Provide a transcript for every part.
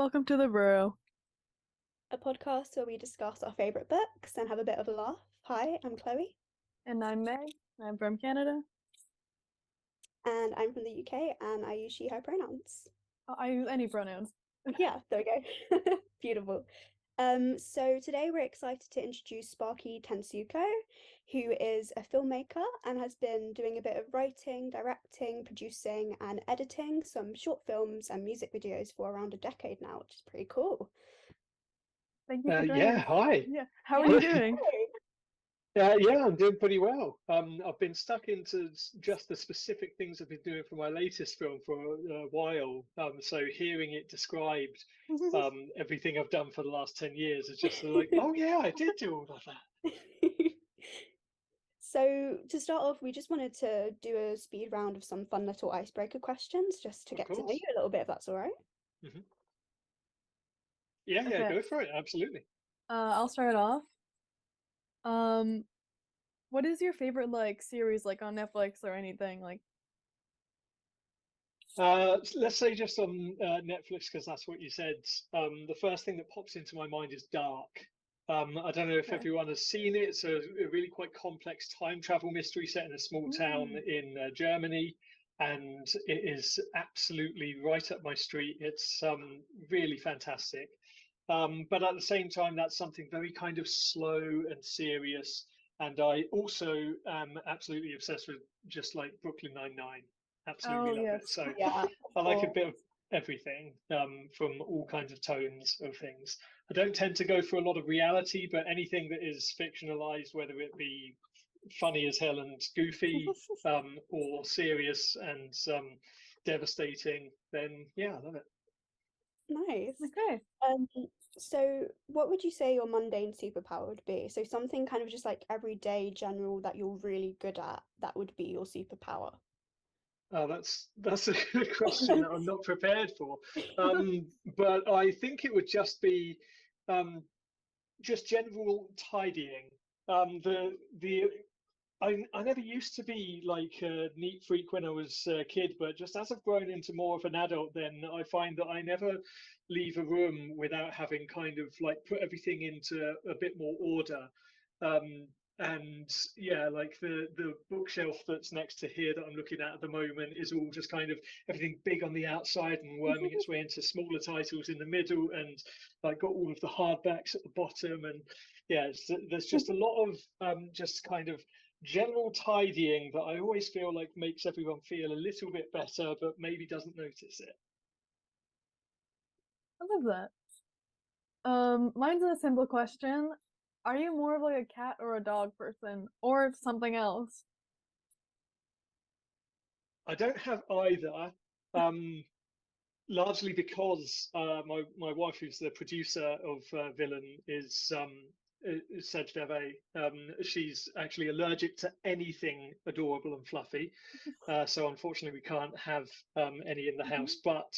welcome to the Burrow. A podcast where we discuss our favourite books and have a bit of a laugh. Hi, I'm Chloe. And I'm Meg. I'm from Canada. And I'm from the UK and I use she, her pronouns. I use any pronouns. Yeah, there we go. Beautiful. So today we're excited to introduce Sparky Tehnsuko, who is a filmmaker and has been doing a bit of writing, directing, producing, and editing some short films and music videos for around a decade now, which is pretty cool. Thank you for joining Yeah, us. hi. Yeah, how are you doing? Yeah, I'm doing pretty well. I've been stuck into just the specific things I've been doing for my latest film for a while. So hearing it described, everything I've done for the last 10 years is just like, oh yeah, I did do all of that. So to start off, we just wanted to do a speed round of some fun little icebreaker questions just to Of get to know course. you a little bit, if that's all right. Hmm. Yeah, Okay. go for it. Absolutely. I'll start off. What is your favorite series on Netflix or anything? Let's say just on Netflix, because that's what you said. The first thing that pops into my mind is Dark. I don't know if Okay. everyone has seen it. It's a really quite complex time travel mystery set in a small town in Germany, and it is absolutely right up my street. It's really fantastic. But at the same time, that's something very kind of slow and serious. And I also am absolutely obsessed with just like Brooklyn Nine-Nine. Absolutely Oh love yes. it. So Yeah, I like a cool. bit of everything from all kinds of tones of things. I don't tend to go for a lot of reality, but anything that is fictionalized, whether it be funny as hell and goofy, or serious and devastating, then yeah, I love it. Nice. Okay. Um, so what would you say your mundane superpower would be? So something kind of just like everyday general that you're really good at, that would be your superpower. Oh, that's a good question that I'm not prepared for. But I think it would just be um, just general tidying. The I never used to be like a neat freak when I was a kid, but just as I've grown into more of an adult, then I find that I never leave a room without having kind of like put everything into a bit more order. Um, and yeah, like the bookshelf that's next to here that I'm looking at the moment is all just kind of everything big on the outside and worming its way into smaller titles in the middle, and like got all of the hardbacks at the bottom, and yeah, there's just a lot of just kind of general tidying that I always feel like makes everyone feel a little bit better, but maybe doesn't notice it. I love that. Mine's a simple question. Are you more of a cat or a dog person, or something else? I don't have either, largely because my wife, who's the producer of Villain, is Sedge Deve. She's actually allergic to anything adorable and fluffy, so unfortunately we can't have any in the house. But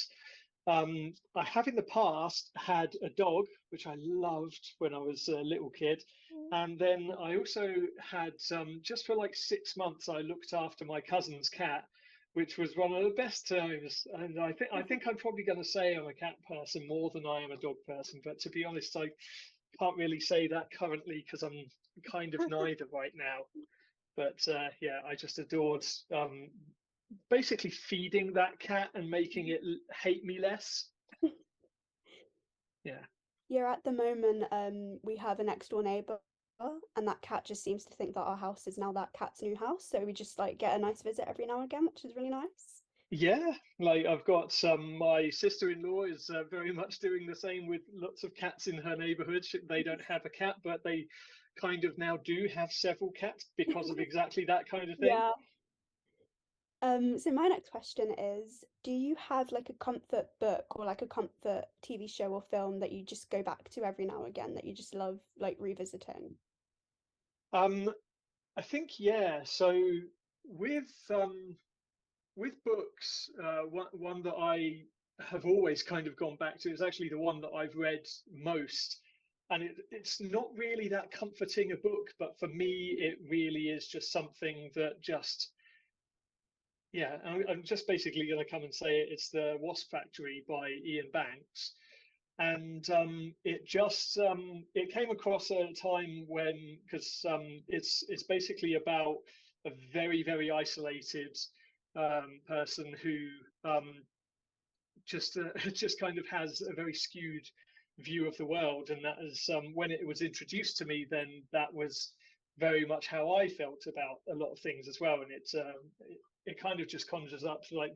I have in the past had a dog, which I loved when I was a little kid. And then I also had, just for like 6 months, I looked after my cousin's cat, which was one of the best times. And I think I'm probably going to say I'm a cat person more than I am a dog person. But to be honest, I can't really say that currently because I'm kind of neither right now. But yeah, I just adored basically feeding that cat and making it hate me less. Yeah. Yeah, at the moment, we have a next door neighbor, and that cat just seems to think that our house is now that cat's new house. So we just like get a nice visit every now and again, which is really nice. Yeah, like I've got some. My sister-in-law is very much doing the same with lots of cats in her neighborhood. They don't have a cat, but they kind of now do have several cats because of exactly that kind of thing. Yeah. So my next question is, do you have like a comfort book or like a comfort TV show or film that you just go back to every now and again that you just love like revisiting? Um, I think yeah. So with with books, one that I have always kind of gone back to is actually the one that I've read most. And it's not really that comforting a book, but for me, it really is just something that just, yeah, I'm just basically going to come and say it. It's The Wasp Factory by Ian Banks. and it came across at a time when, because it's basically about a very isolated person who just just kind of has a very skewed view of the world, and that is when it was introduced to me, then that was very much how I felt about a lot of things as well, and it kind of just conjures up like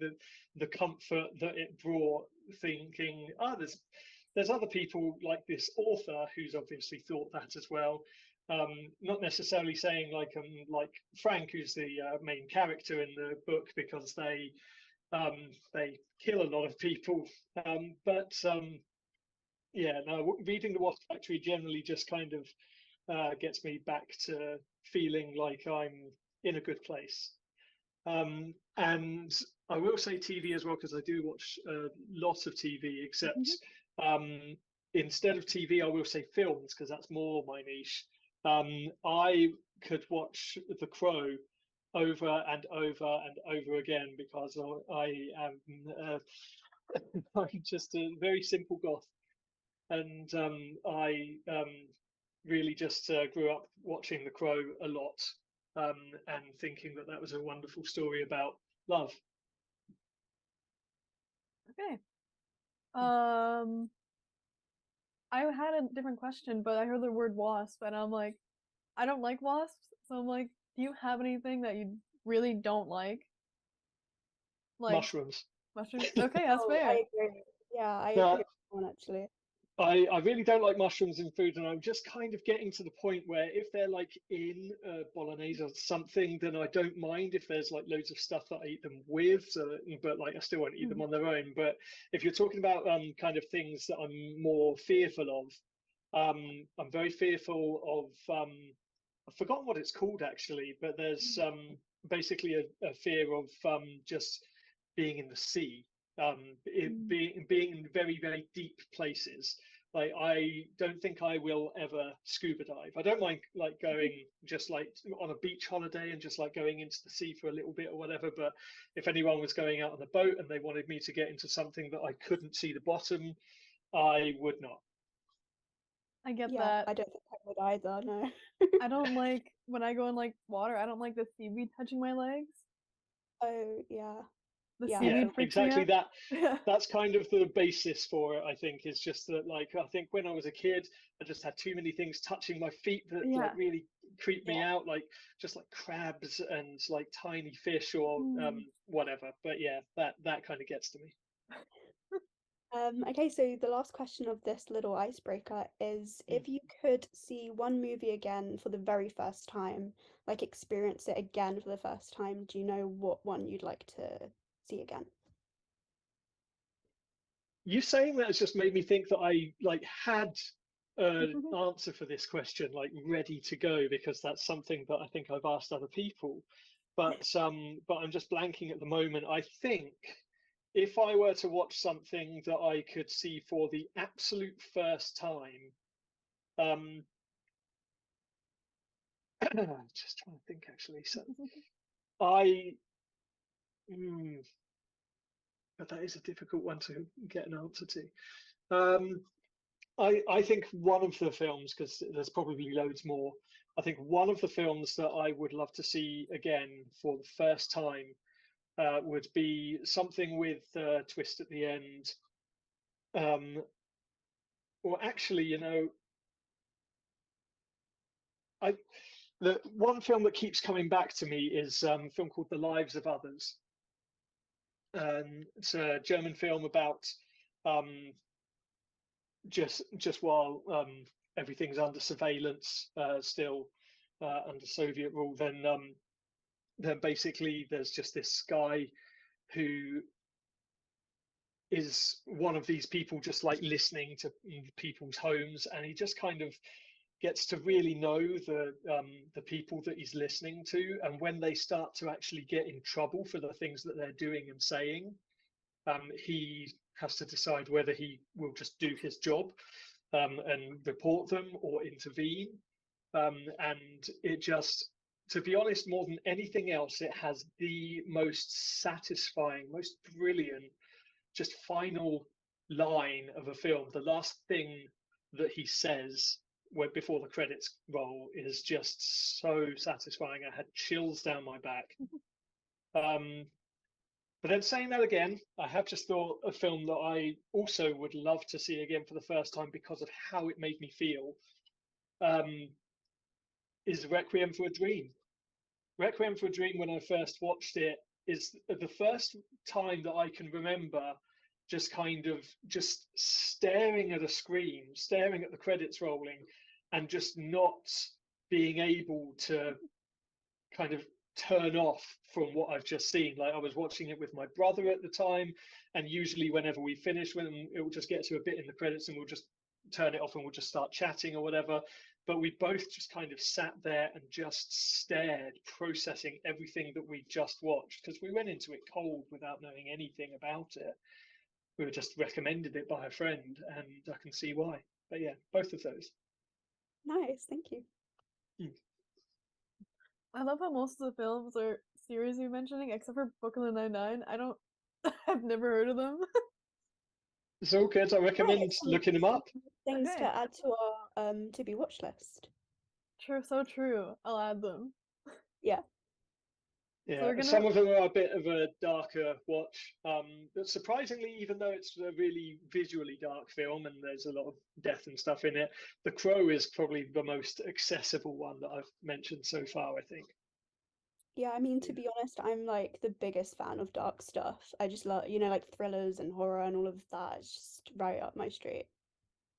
the comfort that it brought, thinking, there's other people like this author who's obviously thought that as well. Not necessarily saying like Frank, who's the main character in the book, because they kill a lot of people. But yeah, no, reading The Wasp Factory generally just kind of gets me back to feeling like I'm in a good place. And I will say TV as well, because I do watch lots of TV, except instead of TV, I will say films, because that's more my niche. I could watch The Crow over and over and over again, because I am I'm just a very simple goth, and I really just grew up watching The Crow a lot, and thinking that that was a wonderful story about love. Okay. I had a different question, but I heard the word wasp, and I'm like, I don't like wasps, so I'm like, do you have anything that you really don't like? Like Mushrooms. mushrooms? Okay, that's Oh, fair. I agree. Yeah, I agree Now, with that one actually. I really don't like mushrooms in food, and I'm just kind of getting to the point where if they're like in bolognese or something, then I don't mind if there's like loads of stuff that I eat them with. So, but like I still won't eat them on their own. But if you're talking about kind of things that I'm more fearful of, I'm very fearful of I've forgotten what it's called actually, but there's basically a fear of just being in the sea, being in very deep places. Like I don't think I will ever scuba dive. I don't mind like going just like on a beach holiday and just like going into the sea for a little bit or whatever. But if anyone was going out on a boat and they wanted me to get into something that I couldn't see the bottom, I would not. I get Yeah, that. I don't think I would either, no. I don't like when I go in like water, I don't like the seaweed touching my legs. Oh, yeah. The Yeah, I Yeah, seaweed feel freaks me exactly out. that. Yeah. That's kind of the basis for it, I think, is just that like I think when I was a kid, I just had too many things touching my feet that like Yeah. really creeped me yeah. out, like just like crabs and like tiny fish or Mm. whatever. But yeah, that kind of gets to me. Okay, so the last question of this little icebreaker is Mm. if you could see one movie again for the very first time, like experience it again for the first time, do you know what one you'd like to see again? You saying that has just made me think that I like had an answer for this question like ready to go, because that's something that I think I've asked other people, but I'm just blanking at the moment. I think if I were to watch something that I could see for the absolute first time, um, just trying to think actually. So I, mm, but that is a difficult one to get an answer to. Um, I think one of the films, because there's probably loads more. I think one of the films that I would love to see again for the first time would be something with a twist at the end. Or actually, you know, I the one film that keeps coming back to me is a film called The Lives of Others. It's a German film about um, just while everything's under surveillance still under Soviet rule, then basically there's just this guy who is one of these people just like listening to people's homes, and he just kind of gets to really know the people that he's listening to, and when they start to actually get in trouble for the things that they're doing and saying, he has to decide whether he will just do his job and report them or intervene. And it just, to be honest, more than anything else, it has the most satisfying, most brilliant, just final line of a film, the last thing that he says before the credits roll is just so satisfying. I had chills down my back. But then saying that again, I have just thought a film that I also would love to see again for the first time because of how it made me feel, is Requiem for a Dream. Requiem for a Dream, when I first watched it, is the first time that I can remember just kind of just staring at a screen, staring at the credits rolling, and just not being able to kind of turn off from what I've just seen. Like, I was watching it with my brother at the time, and usually whenever we finish, when it will just get to a bit in the credits and we'll just turn it off and we'll just start chatting or whatever. But we both just kind of sat there and just stared, processing everything that we just watched, because we went into it cold without knowing anything about it. We were just recommended it by a friend, and I can see why. But yeah, both of those. Nice, thank you. I love how most of the films or series you're mentioning, except for Brooklyn Nine-Nine, I've never heard of them. It's all good. I recommend looking them up. Things Okay. to add to our to be watch list. True, so true. I'll add them. Yeah. Yeah, we're gonna- some of them are a bit of a darker watch. But surprisingly, even though it's a really visually dark film and there's a lot of death and stuff in it, The Crow is probably the most accessible one that I've mentioned so far, I think. Yeah, I mean, to be honest, I'm like the biggest fan of dark stuff. I just love, like thrillers and horror and all of that. It's just right up my street.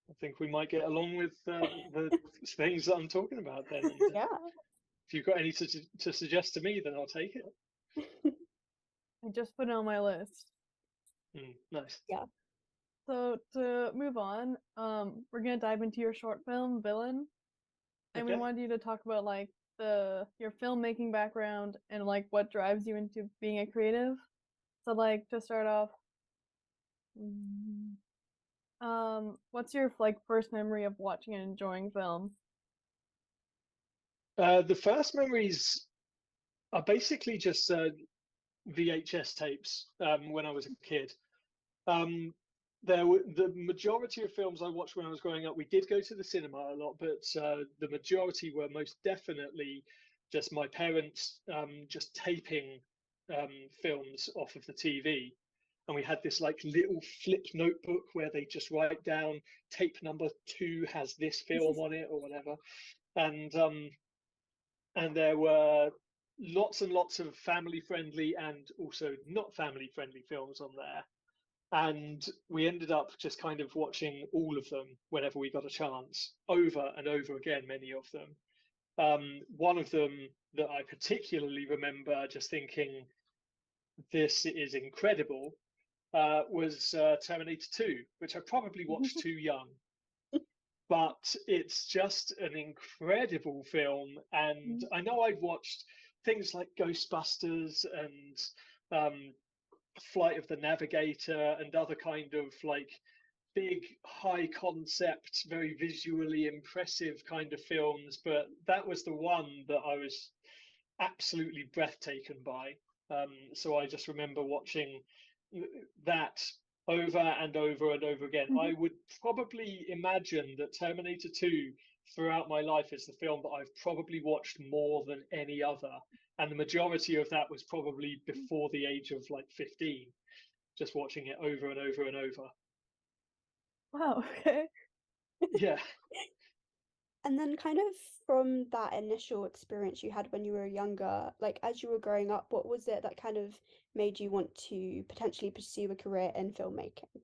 I think we might get along with the things that I'm talking about then. Yeah. If you've got any to suggest to me, then I'll take it. I just put it on my list. Nice. Yeah. So to move on, we're gonna dive into your short film, Villian. And we Okay. wanted you to talk about like your filmmaking background and like what drives you into being a creative. So like to start off, what's your like first memory of watching and enjoying film? The first memories are basically just VHS tapes when I was a kid. The majority of films I watched when I was growing up, we did go to the cinema a lot, but the majority were most definitely just my parents just taping films off of the TV. And we had this like little flip notebook where they just write down tape number 2 has this film on it or whatever. And there were lots and lots of family friendly and also not family friendly films on there. And we ended up just kind of watching all of them whenever we got a chance, over and over again, many of them. One of them that I particularly remember just thinking, this is incredible, was Terminator 2, which I probably watched too young. But it's just an incredible film. And I know I'd watched things like Ghostbusters and Flight of the Navigator and other kind of like big high concept, very visually impressive kind of films, but that was the one that I was absolutely breathtaken by. So I just remember watching that over and over and over again. I would probably imagine that Terminator 2 throughout my life is the film that I've probably watched more than any other. And the majority of that was probably before the age of like 15, just watching it over and over and over. Wow, okay. Yeah. And then kind of from that initial experience you had when you were younger, like as you were growing up, what was it that kind of made you want to potentially pursue a career in filmmaking?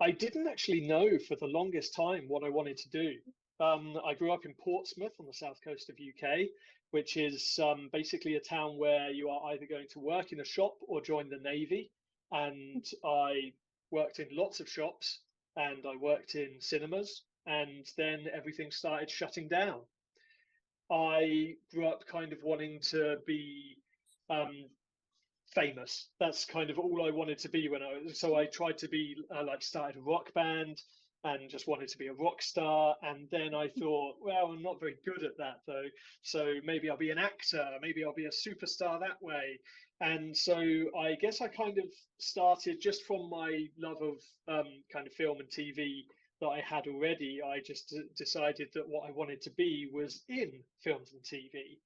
I didn't actually know for the longest time what I wanted to do. I grew up in Portsmouth on the south coast of UK, which is basically a town where you are either going to work in a shop or join the Navy. And I worked in lots of shops and I worked in cinemas, and then everything started shutting down. I grew up kind of wanting to be famous. That's kind of all I wanted to be when so I tried to be like started a rock band and just wanted to be a rock star. And then I thought, well, I'm not very good at that though. So maybe I'll be an actor, maybe I'll be a superstar that way. And so I guess I kind of started just from my love of kind of film and TV that I had already. I just decided that what I wanted to be was in films and TV.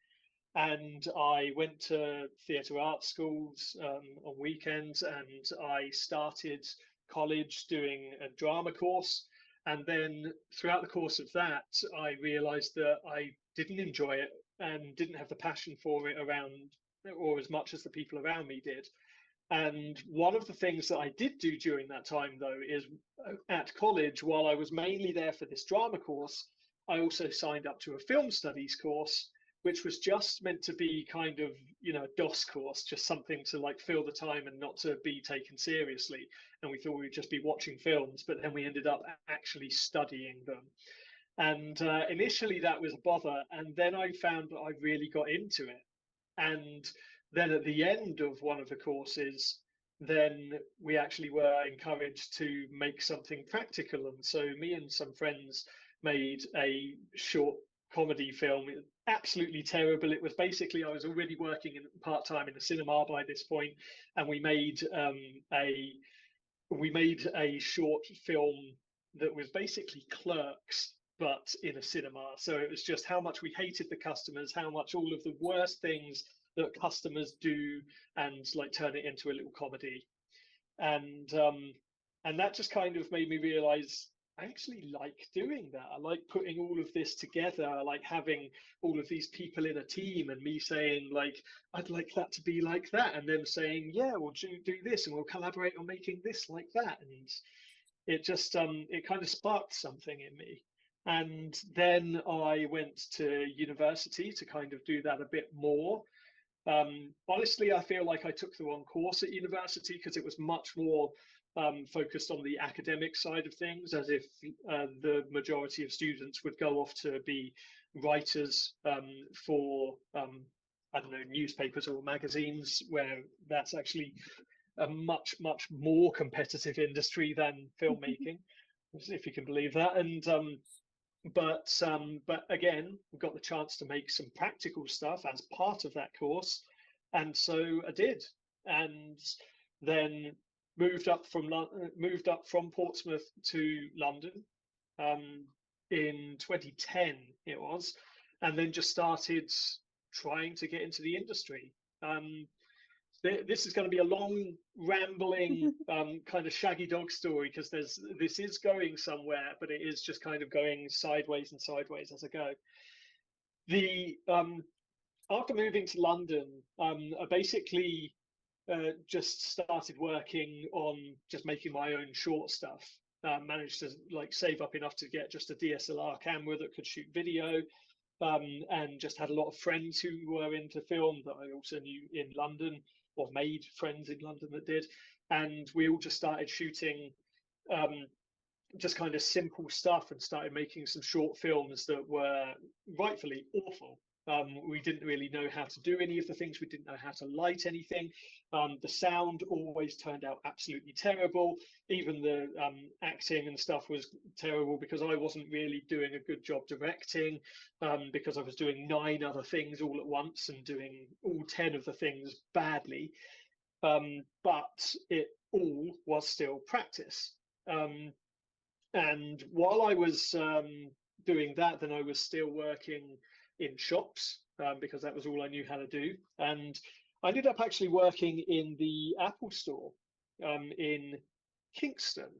And I went to theatre art schools on weekends, and I started college doing a drama course. And then throughout the course of that, I realized that I didn't enjoy it and didn't have the passion for it around, or as much as the people around me did. And one of the things that I did do during that time, though, is at college, while I was mainly there for this drama course, I also signed up to a film studies course, which was just meant to be kind of, a DOS course, just something to like fill the time and not to be taken seriously. And we thought we'd just be watching films, but then we ended up actually studying them. And initially that was a bother. And then I found that I really got into it. And then at the end of one of the courses, then we actually were encouraged to make something practical. And so me and some friends made a short comedy film. Absolutely terrible. It was basically, I was already working in part-time in a cinema by this point, and we made a short film that was basically Clerks, but in a cinema. So it was just how much we hated the customers, how much all of the worst things that customers do, and like turn it into a little comedy. And that just kind of made me realize I actually like doing that. I like putting all of this together. I like having all of these people in a team, and me saying like, I'd like that to be like that, and them saying, yeah, we'll do this, and we'll collaborate on making this like that. And it just it kind of sparked something in me. And then I went to university to kind of do that a bit more. Honestly, I feel like I took the wrong course at university, because it was much more focused on the academic side of things, as if the majority of students would go off to be writers for, I don't know, newspapers or magazines, where that's actually a much, much more competitive industry than filmmaking, if you can believe that. And but again, we got the chance to make some practical stuff as part of that course, and so I did. And then moved up from Portsmouth to London in 2010 it was, and then just started trying to get into the industry. This is going to be a long, rambling, kind of shaggy dog story, because this is going somewhere, but it is just kind of going sideways and sideways as I go. The After moving to London, I basically just started working on just making my own short stuff. Managed to like save up enough to get just a DSLR camera that could shoot video. And just had a lot of friends who were into film that I also knew in London, or made friends in London that did. And we all just started shooting just kind of simple stuff, and started making some short films that were rightfully awful. We didn't really know how to do any of the things. We didn't know how to light anything. The sound always turned out absolutely terrible. Even the acting and stuff was terrible, because I wasn't really doing a good job directing, because I was doing 9 other things all at once and doing all 10 of the things badly. But it all was still practice. And while I was doing that, then I was still working in shops, because that was all I knew how to do. And I ended up actually working in the Apple store in Kingston,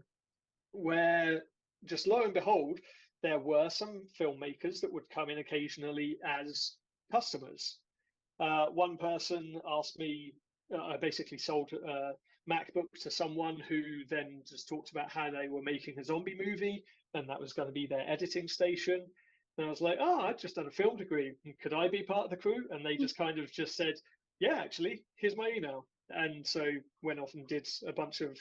where just lo and behold, there were some filmmakers that would come in occasionally as customers. One person asked me, I basically sold a MacBook to someone who then just talked about how they were making a zombie movie, and that was going to be their editing station. And I was like, oh, I've just done a film degree. Could I be part of the crew? And they just kind of just said, yeah, actually, here's my email. And so went off and did a bunch of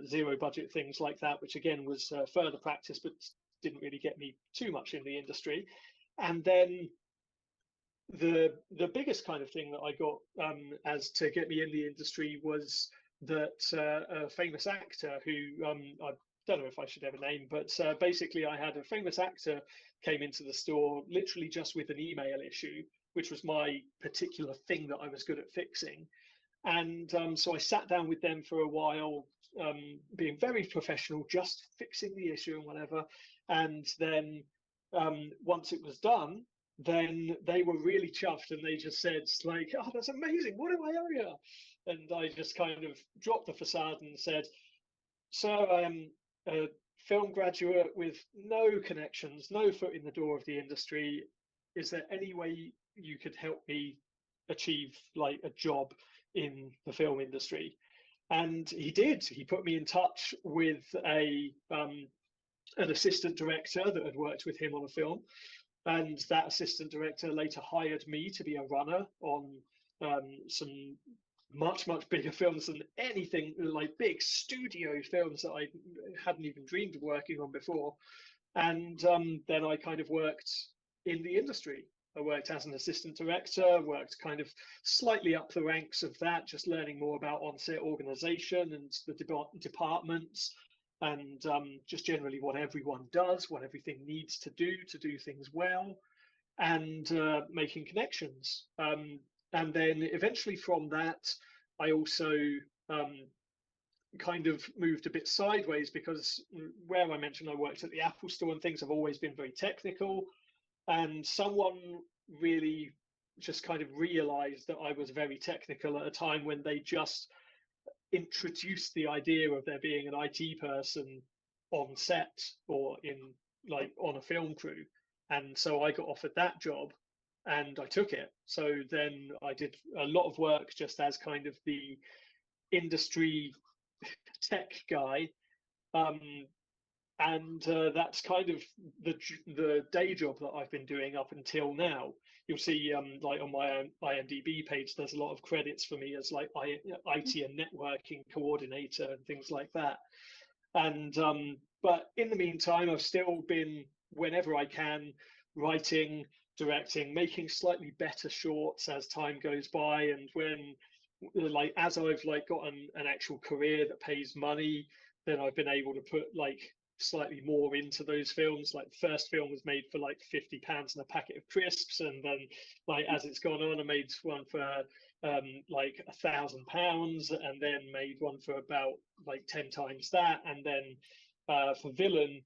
zero budget things like that, which again was further practice, but didn't really get me too much in the industry. And then the biggest kind of thing that I got as to get me in the industry was that a famous actor who I don't know if I should ever name, but basically I had a famous actor came into the store literally just with an email issue, which was my particular thing that I was good at fixing. And so I sat down with them for a while, being very professional, just fixing the issue and whatever. And then once it was done, then they were really chuffed and they just said, like, oh, that's amazing. What do I owe you? And I just kind of dropped the facade and said, so I am a film graduate with no connections, no foot in the door of the industry. Is there any way you could help me achieve like a job in the film industry? And he did. He put me in touch with an assistant director that had worked with him on a film, and that assistant director later hired me to be a runner on some much bigger films than anything, like big studio films that I hadn't even dreamed of working on before. And then I kind of worked in the industry. I worked as an assistant director, worked kind of slightly up the ranks of that, just learning more about on-set organization and the departments, and just generally what everyone does, what everything needs to do things well, and making connections. And then eventually from that, I also kind of moved a bit sideways, because where I mentioned I worked at the Apple store and things have always been very technical. And someone really just kind of realized that I was very technical at a time when they just introduced the idea of there being an IT person on set or in like on a film crew. And so I got offered that job and I took it. So then I did a lot of work just as kind of the industry tech guy. And that's kind of the day job that I've been doing up until now. You'll see like on my IMDb page, there's a lot of credits for me as like IT and networking coordinator and things like that. And but in the meantime, I've still been, whenever I can, writing, directing, making slightly better shorts as time goes by. And when like as I've like gotten an actual career that pays money, then I've been able to put like slightly more into those films. Like the first film was made for like £50 and a packet of crisps, and then like as it's gone on, I made one for like £1,000, and then made one for about like 10 times that. And then for Villian,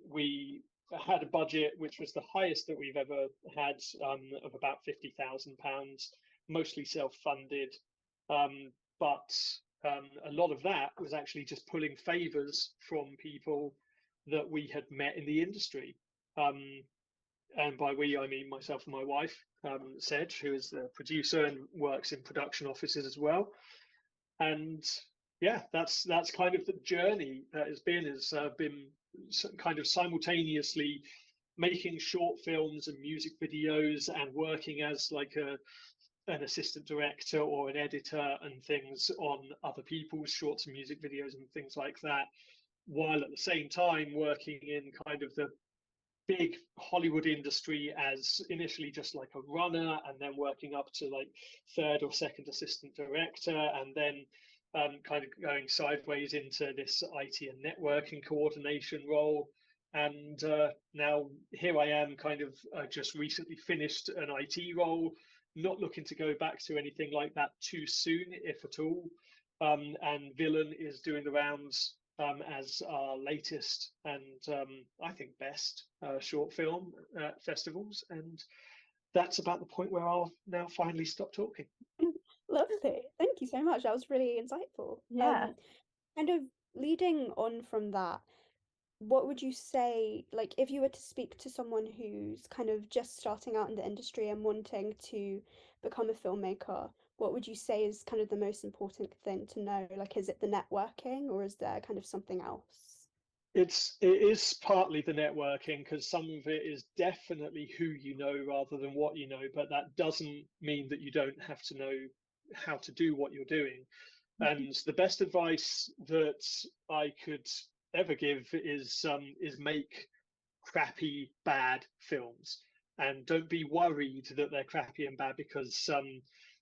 we had a budget which was the highest that we've ever had, of about £50,000, mostly self-funded. But a lot of that was actually just pulling favors from people that we had met in the industry. And by we, I mean myself and my wife, Sedge, who is the producer and works in production offices as well. And yeah, that's kind of the journey that has been kind of simultaneously making short films and music videos and working as like an assistant director or an editor and things on other people's shorts and music videos and things like that, while at the same time working in kind of the big Hollywood industry as initially just like a runner, and then working up to like third or second assistant director, and then kind of going sideways into this IT and networking coordination role. And now here I am, kind of just recently finished an IT role, not looking to go back to anything like that too soon, if at all. And Villian is doing the rounds as our latest and I think best short film at festivals. And that's about the point where I'll now finally stop talking. Lovely. Thank you so much. That was really insightful. Yeah. Kind of leading on from that, what would you say, like if you were to speak to someone who's kind of just starting out in the industry and wanting to become a filmmaker, what would you say is kind of the most important thing to know? Like, is it the networking, or is there kind of something else? It is partly the networking, because some of it is definitely who you know rather than what you know, but that doesn't mean that you don't have to know how to do what you're doing. And the best advice that I could ever give is make crappy, bad films, and don't be worried that they're crappy and bad, because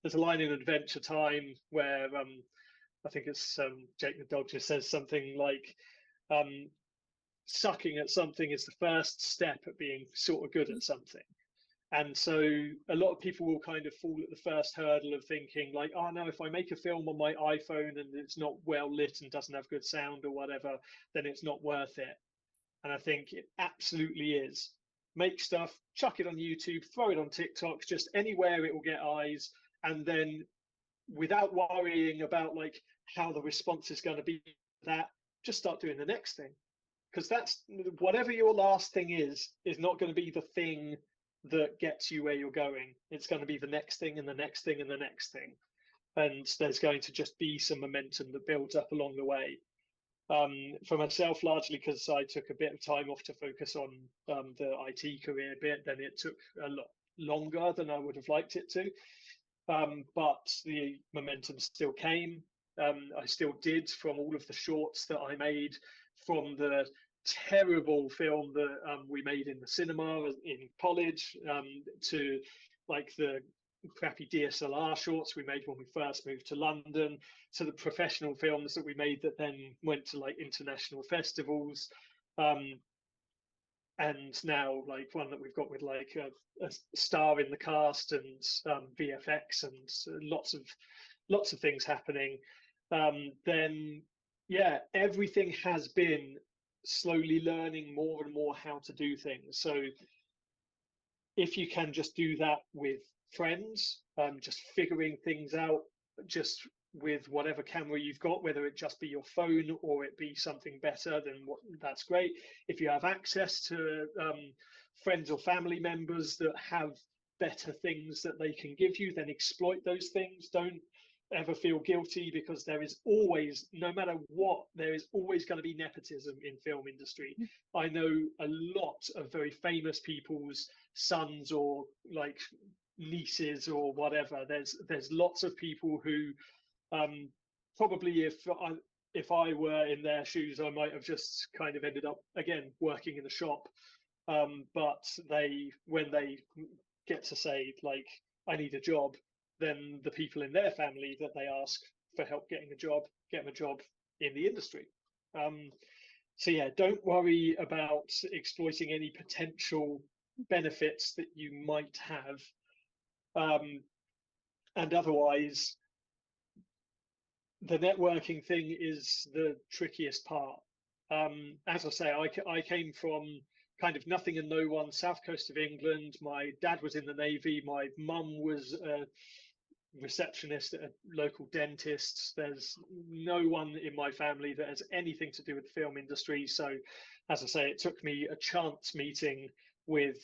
there's a line in Adventure Time where I think it's Jake the dog just says something like, sucking at something is the first step at being sort of good at something. And so a lot of people will kind of fall at the first hurdle of thinking like, oh no, if I make a film on my iPhone and it's not well lit and doesn't have good sound or whatever, then it's not worth it. And I think it absolutely is. Make stuff, chuck it on YouTube, throw it on TikTok, just anywhere it will get eyes, and then without worrying about like how the response is going to be, that just start doing the next thing, because that's whatever your last thing is not going to be the thing that gets you where you're going. It's going to be the next thing and the next thing and the next thing, and there's going to just be some momentum that builds up along the way. For myself, largely because I took a bit of time off to focus on the IT career bit, then it took a lot longer than I would have liked it to. But the momentum still came. I still did, from all of the shorts that I made, from the terrible film that we made in the cinema in college, to like the crappy DSLR shorts we made when we first moved to London, to the professional films that we made that then went to like international festivals, and now like one that we've got with like a star in the cast and VFX and lots of things happening. Then yeah, everything has been slowly learning more and more how to do things. So if you can just do that with friends, just figuring things out, just with whatever camera you've got, whether it just be your phone or it be something better, then that's great. If you have access to friends or family members that have better things that they can give you, then exploit those things. Don't ever feel guilty, because there is always, no matter what, there is always going to be nepotism in film industry. I know a lot of very famous people's sons or like nieces or whatever. There's lots of people who probably if I were in their shoes, I might have just kind of ended up again working in a shop. But when they get to say like, I need a job, then the people in their family that they ask for help getting a job, get them a job in the industry. So yeah, don't worry about exploiting any potential benefits that you might have. And otherwise, the networking thing is the trickiest part. As I say, I came from kind of nothing and no one, south coast of England. My dad was in the Navy. My mum was a receptionist at a local dentist. There's no one in my family that has anything to do with the film industry. So, as I say, it took me a chance meeting with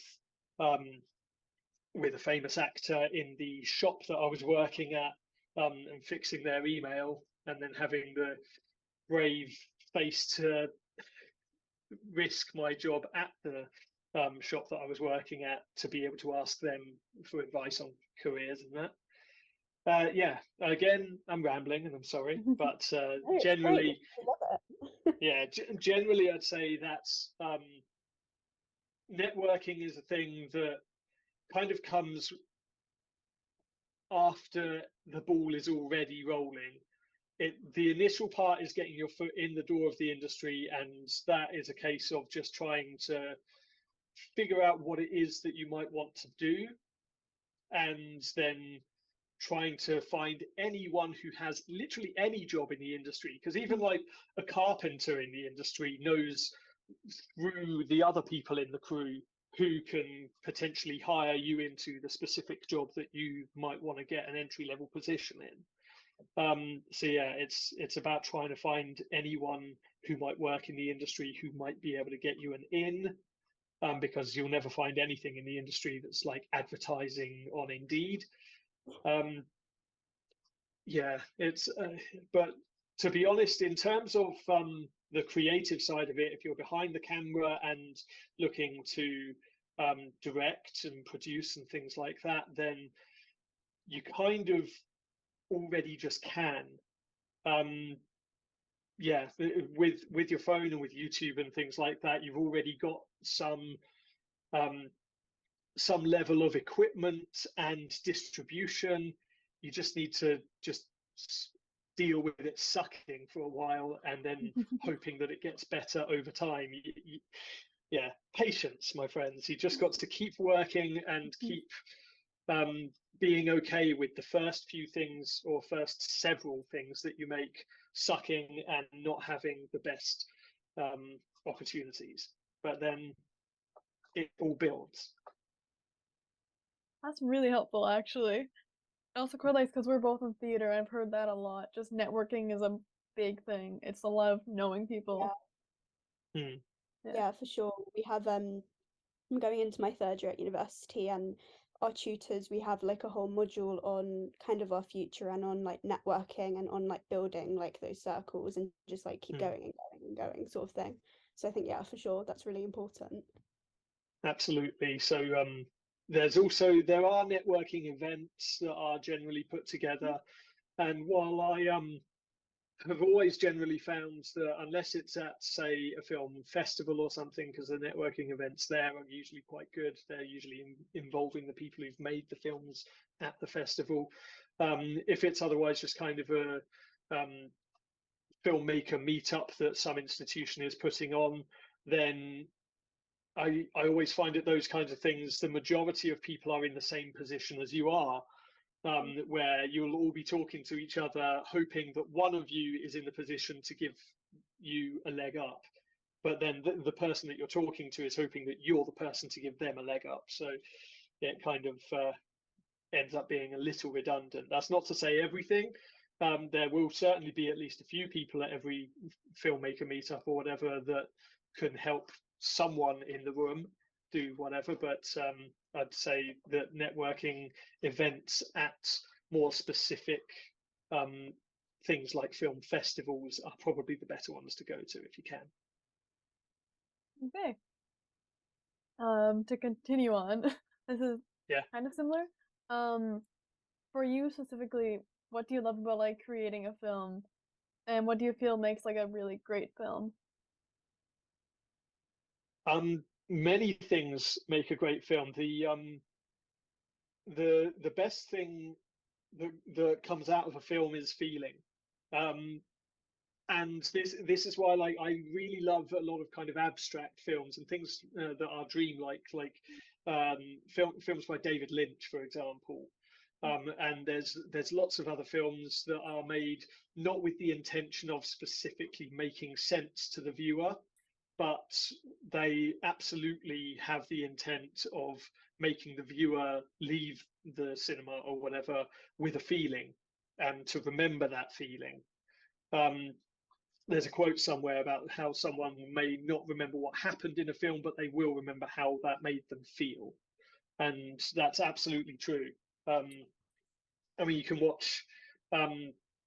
a famous actor in the shop that I was working at, and fixing their email, and then having the brave face to risk my job at the shop that I was working at to be able to ask them for advice on careers and that. Yeah, again, I'm rambling and I'm sorry, but generally, yeah, generally, I'd say that's networking is a thing that kind of comes after the ball is already rolling. The initial part is getting your foot in the door of the industry, and that is a case of just trying to figure out what it is that you might want to do, and then trying to find anyone who has literally any job in the industry, because even like a carpenter in the industry knows through the other people in the crew who can potentially hire you into the specific job that you might want to get an entry level position in. So yeah, it's about trying to find anyone who might work in the industry who might be able to get you an in, because you'll never find anything in the industry that's like advertising on Indeed. Yeah, it's but to be honest, in terms of the creative side of it, if you're behind the camera and looking to direct and produce and things like that, then you kind of already just can. Yeah, with your phone and with YouTube and things like that, you've already got some level of equipment and distribution. You just need to just deal with it sucking for a while and then hoping that it gets better over time. Yeah, patience, my friends. You just got to keep working and keep being okay with the first few things or first several things that you make sucking and not having the best opportunities. But then it all builds. That's really helpful, actually. It also correlates because we're both in theater. I've heard that a lot. Just networking is a big thing. It's a lot of knowing people. Hmm. Yeah, for sure. We have I'm going into my third year at university, and our tutors, we have like a whole module on kind of our future and on like networking and on like building like those circles and just like keep going and going and going sort of thing. So I think, yeah, for sure, that's really important. Absolutely. So there are networking events that are generally put together, and while I have always generally found that unless it's at, say, a film festival or something, because the networking events there are usually quite good, they're usually involving the people who've made the films at the festival. If it's otherwise just kind of a filmmaker meetup that some institution is putting on, then I always find at those kinds of things, the majority of people are in the same position as you are, where you'll all be talking to each other, hoping that one of you is in the position to give you a leg up. But then the person that you're talking to is hoping that you're the person to give them a leg up. So it kind of ends up being a little redundant. That's not to say everything. There will certainly be at least a few people at every filmmaker meetup or whatever that can help someone in the room do whatever, but I'd say that networking events at more specific things like film festivals are probably the better ones to go to if you can. Okay. To continue on, this is kind of similar. For you specifically, what do you love about like creating a film, and what do you feel makes like a really great film? Many things make a great film. The best thing that comes out of a film is feeling. And this is why like I really love a lot of kind of abstract films and things that are dreamlike, like films by David Lynch, for example. And there's lots of other films that are made not with the intention of specifically making sense to the viewer, but they absolutely have the intent of making the viewer leave the cinema or whatever with a feeling and to remember that feeling. There's a quote somewhere about how someone may not remember what happened in a film, but they will remember how that made them feel. And that's absolutely true. I mean, you can watch a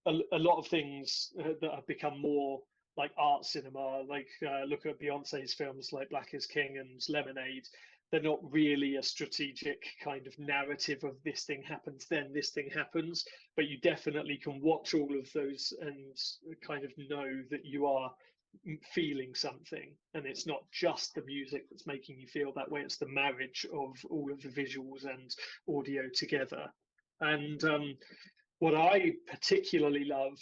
lot of things that have become more like art cinema, like look at Beyonce's films like Black is King and Lemonade. They're not really a strategic kind of narrative of this thing happens, then this thing happens, but you definitely can watch all of those and kind of know that you are feeling something, and it's not just the music that's making you feel that way, it's the marriage of all of the visuals and audio together. And what I particularly love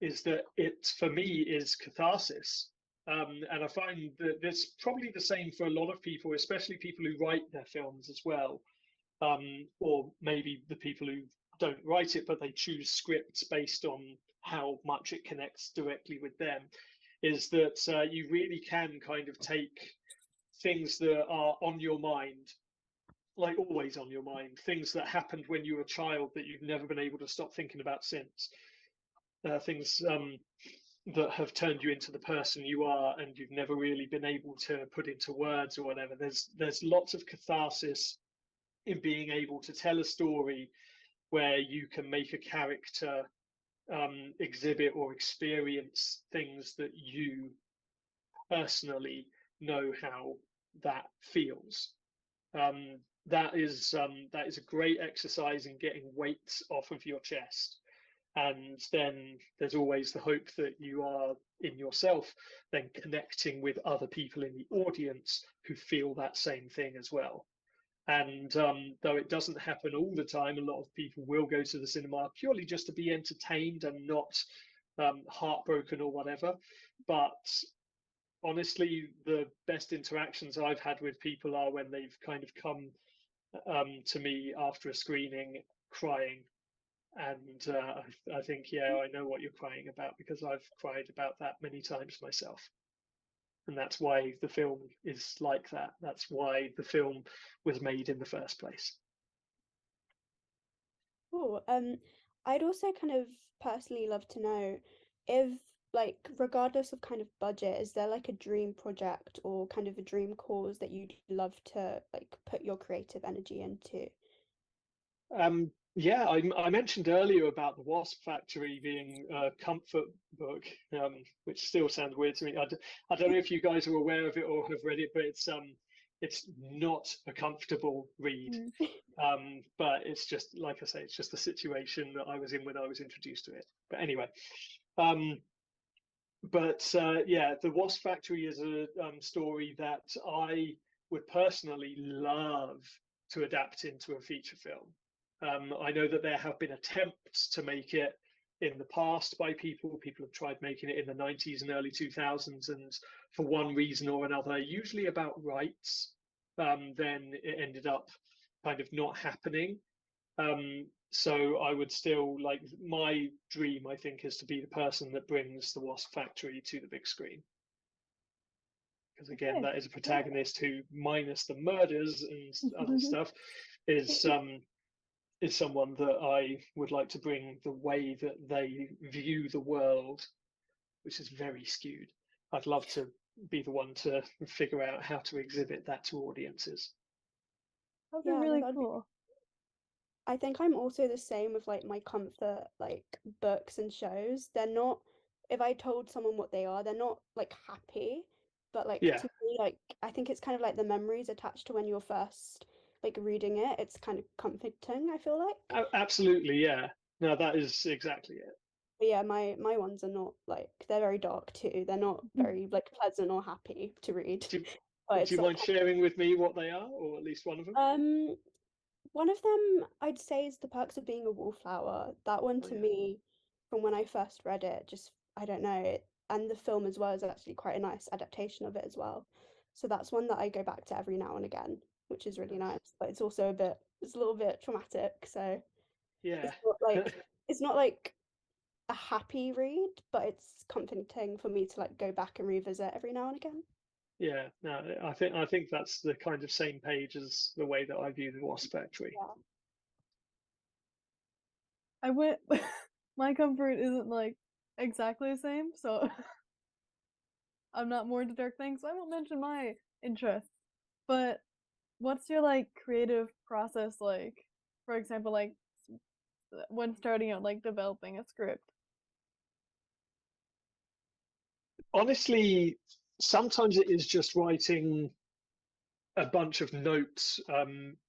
is that it, for me, is catharsis. And I find that it's probably the same for a lot of people, especially people who write their films as well, or maybe the people who don't write it, but they choose scripts based on how much it connects directly with them, is that you really can kind of take things that are on your mind, like always on your mind, things that happened when you were a child that you've never been able to stop thinking about since, things that have turned you into the person you are and you've never really been able to put into words or whatever. There's lots of catharsis in being able to tell a story where you can make a character exhibit or experience things that you personally know how that feels. That is a great exercise in getting weights off of your chest. And then there's always the hope that you are in yourself then connecting with other people in the audience who feel that same thing as well. And though it doesn't happen all the time, a lot of people will go to the cinema purely just to be entertained and not heartbroken or whatever. But honestly, the best interactions I've had with people are when they've kind of come to me after a screening crying. And I think, yeah, I know what you're crying about, because I've cried about that many times myself. And that's why the film is like that. That's why the film was made in the first place. Cool. I'd also kind of personally love to know if, like, regardless of kind of budget, is there like a dream project or kind of a dream cause that you'd love to like put your creative energy into? Yeah, I mentioned earlier about the Wasp Factory being a comfort book, which still sounds weird to me. I don't know if you guys are aware of it or have read it, but it's not a comfortable read. But it's just, like I say, it's just the situation that I was in when I was introduced to it. But anyway, yeah, the Wasp Factory is a story that I would personally love to adapt into a feature film. I know that there have been attempts to make it in the past by people. People have tried making it in the 90s and early 2000s, and for one reason or another, usually about rights, then it ended up kind of not happening. So I would still like, my dream, I think, is to be the person that brings the Wasp Factory to the big screen. Because again, that is a protagonist who, minus the murders and other stuff, is someone that I would like to bring the way that they view the world, which is very skewed. I'd love to be the one to figure out how to exhibit that to audiences. That'd be really cool. I think I'm also the same with like my comfort like books and shows. They're not, if I told someone what they are, they're not like happy, but like Yeah. to me, like I think it's kind of like the memories attached to when you're first like reading it. It's kind of comforting, I feel like. Absolutely, yeah. No, that is exactly it. But yeah, my ones are not like, they're very dark too. They're not very like pleasant or happy to read. Do, But do it's you like mind sharing with me what they are, or at least one of them? one of them I'd say is The Perks of Being a Wallflower. That one Oh, to yeah. me, from when I first read it, just I don't know it, and the film as well is actually quite a nice adaptation of it as well. So that's one that I go back to every now and again, which is really nice. But it's also it's a little bit traumatic. So Yeah. it's not like a happy read, but it's comforting for me to like go back and revisit every now and again. Yeah, no, I think that's the kind of same page as the way that I view the Wasp Factory. Yeah. I went my comfort isn't like exactly the same, so I'm not more into dark things, so I won't mention my interests. But what's your like creative process like? For example, like when starting out, like developing a script. Honestly, sometimes it is just writing a bunch of notes.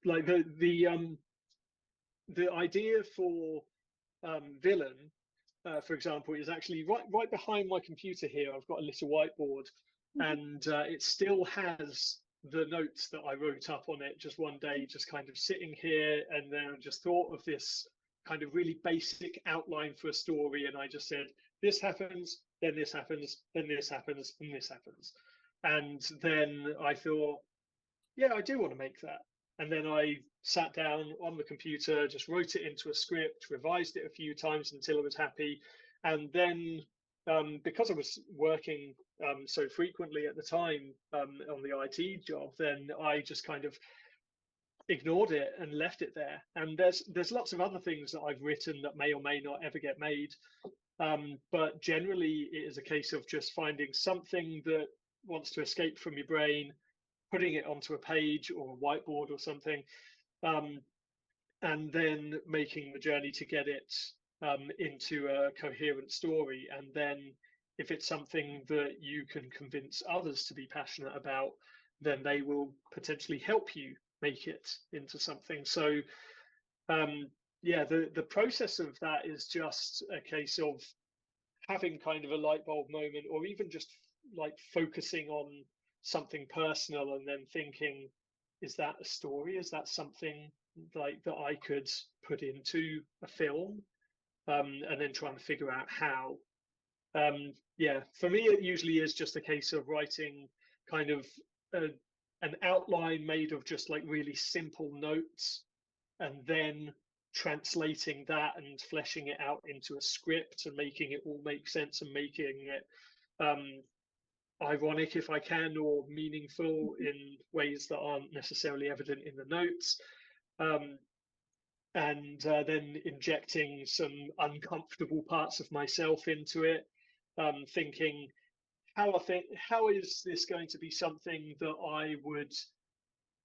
Like the idea for Villain, for example, is actually right behind my computer here. I've got a little whiteboard, and it still has the notes that I wrote up on it just one day, just kind of sitting here, and then I just thought of this kind of really basic outline for a story, and I just said, this happens, then this happens, then this happens, and this happens. And then I thought, yeah, I do want to make that. And then I sat down on the computer, just wrote it into a script, revised it a few times until I was happy. And then, because I was working so frequently at the time on the IT job, then I just kind of ignored it and left it there. And there's lots of other things that I've written that may or may not ever get made. But generally, it is a case of just finding something that wants to escape from your brain, putting it onto a page or a whiteboard or something, and then making the journey to get it into a coherent story. And then if it's something that you can convince others to be passionate about, then they will potentially help you make it into something. So yeah, the process of that is just a case of having kind of a light bulb moment, or even just like focusing on something personal and then thinking, is that a story? Is that something like that I could put into a film? And then trying to figure out how. Yeah, for me, it usually is just a case of writing kind of an outline made of just like really simple notes, and then translating that and fleshing it out into a script and making it all make sense and making it ironic if I can, or meaningful in ways that aren't necessarily evident in the notes. And then injecting some uncomfortable parts of myself into it, thinking, how is this going to be something that I would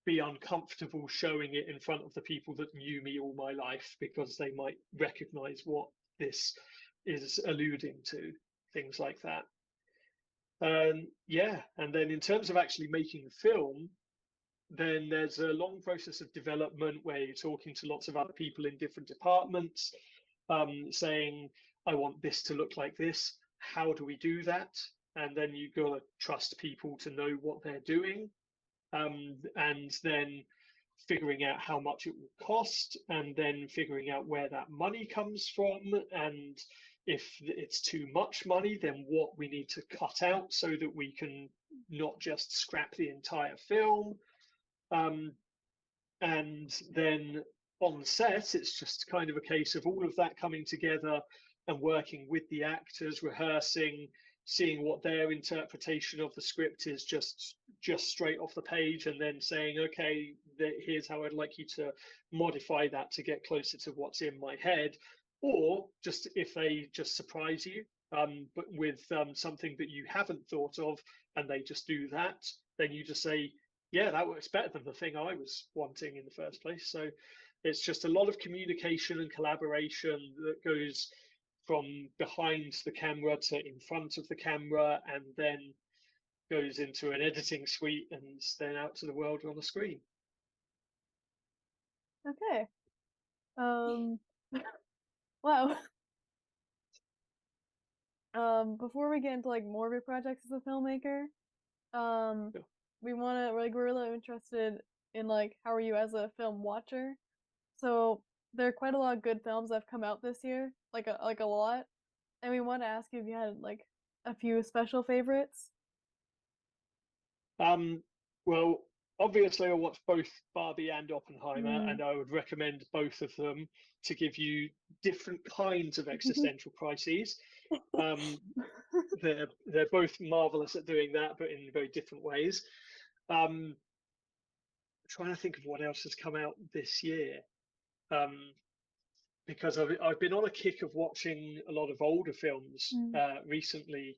be uncomfortable showing it in front of the people that knew me all my life, because they might recognize what this is alluding to, things like that. Yeah, and then in terms of actually making the film, then there's a long process of development where you're talking to lots of other people in different departments, saying, I want this to look like this. How do we do that? And then you got to trust people to know what they're doing. And then figuring out how much it will cost, and then figuring out where that money comes from. And if it's too much money, then what we need to cut out so that we can not just scrap the entire film. And then on set, it's just kind of a case of all of that coming together and working with the actors, rehearsing, seeing what their interpretation of the script is just straight off the page, and then saying, okay, here's how I'd like you to modify that to get closer to what's in my head. Or just if they just surprise you, but with something that you haven't thought of, and they just do that, then you just say, yeah, that works better than the thing I was wanting in the first place. So it's just a lot of communication and collaboration that goes from behind the camera to in front of the camera, and then goes into an editing suite and then out to the world on the screen. Okay. Wow. Before we get into like more of your projects as a filmmaker, Yeah. we're really interested in like how are you as a film watcher? So there are quite a lot of good films that have come out this year, like a lot. And we want to ask you if you had like a few special favorites. Well, obviously I watched both Barbie and Oppenheimer, Mm. and I would recommend both of them to give you different kinds of existential crises. They're both marvelous at doing that, but in very different ways. Trying to think of what else has come out this year, because I've been on a kick of watching a lot of older films recently.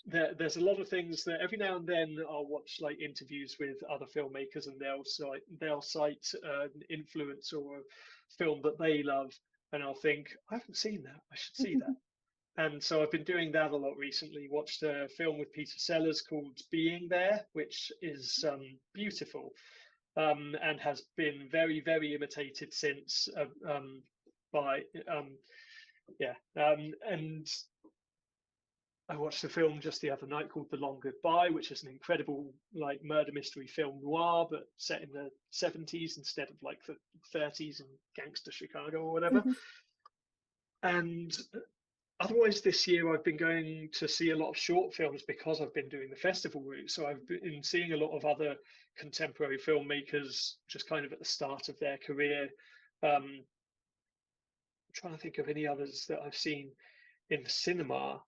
There's a lot of things that every now and then I'll watch like interviews with other filmmakers, and they'll cite an influence or a film that they love, and I'll think, I haven't seen that, I should see that. And so I've been doing that a lot recently. Watched a film with Peter Sellers called Being There, which is beautiful, and has been very, very imitated since by and I watched a film just the other night called The Long Goodbye, which is an incredible like murder mystery film noir, but set in the 70s instead of like the 30s in gangster Chicago or whatever. And otherwise, this year I've been going to see a lot of short films because I've been doing the festival route. So I've been seeing a lot of other contemporary filmmakers just kind of at the start of their career. I'm trying to think of any others that I've seen in the cinema.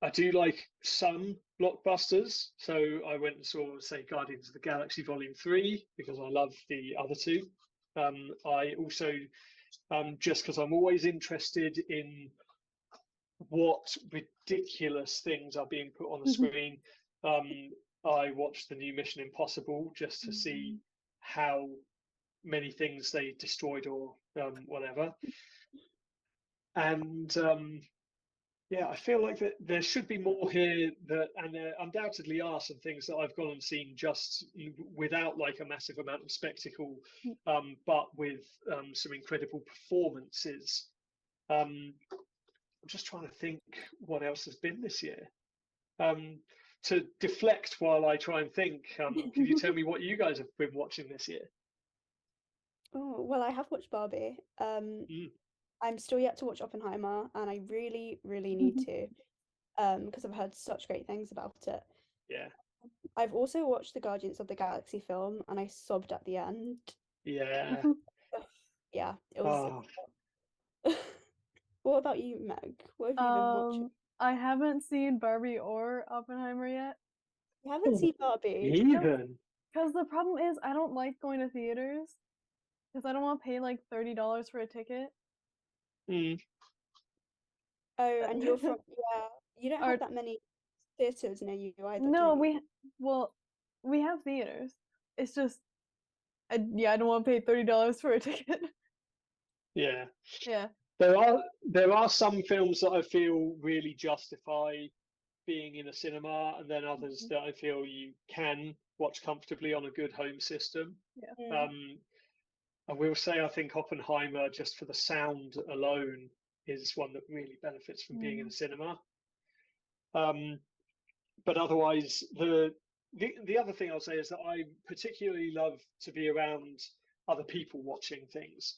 I do like some blockbusters. So I went and saw, say, Guardians of the Galaxy Volume 3 because I love the other two. I also, just because I'm always interested in what ridiculous things are being put on the screen, I watched the new Mission Impossible just to see how many things they destroyed or whatever. And yeah, I feel like that there should be more here, and there undoubtedly are some things that I've gone and seen just without like a massive amount of spectacle, but with some incredible performances. I'm just trying to think what else has been this year. To deflect while I try and think, can you tell me what you guys have been watching this year? Oh, well, I have watched Barbie. I'm still yet to watch Oppenheimer, and I really, really need to, because I've heard such great things about it. Yeah. I've also watched the Guardians of the Galaxy film, and I sobbed at the end. Yeah. Yeah, it was. Oh, What about you, Meg? What have you been watching? I haven't seen Barbie or Oppenheimer yet. You haven't seen Barbie? even. Because the problem is I don't like going to theaters because I don't want to pay like $30 for a ticket. Mm. Oh, and you're from, yeah, you don't have Or that many theaters near you either, do no, you? well, we have theaters. It's just yeah, I don't want to pay $30 for a ticket. Yeah. Yeah. There are some films that I feel really justify being in a cinema, and then others that I feel you can watch comfortably on a good home system. Yeah. I will say I think Oppenheimer, just for the sound alone, is one that really benefits from being in a cinema. But otherwise, the other thing I'll say is that I particularly love to be around other people watching things.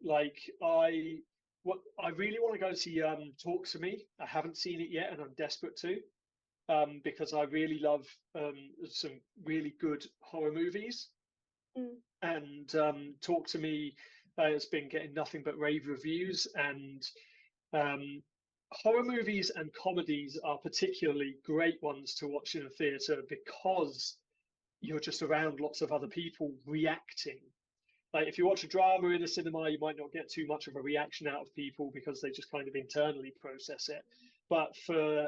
Like I really want to go see Talk to Me. I haven't seen it yet, and I'm desperate to, because I really love some really good horror movies. And Talk to Me has been getting nothing but rave reviews, and horror movies and comedies are particularly great ones to watch in a theatre because you're just around lots of other people reacting. Like if you watch a drama in a cinema, you might not get too much of a reaction out of people because they just kind of internally process it. But for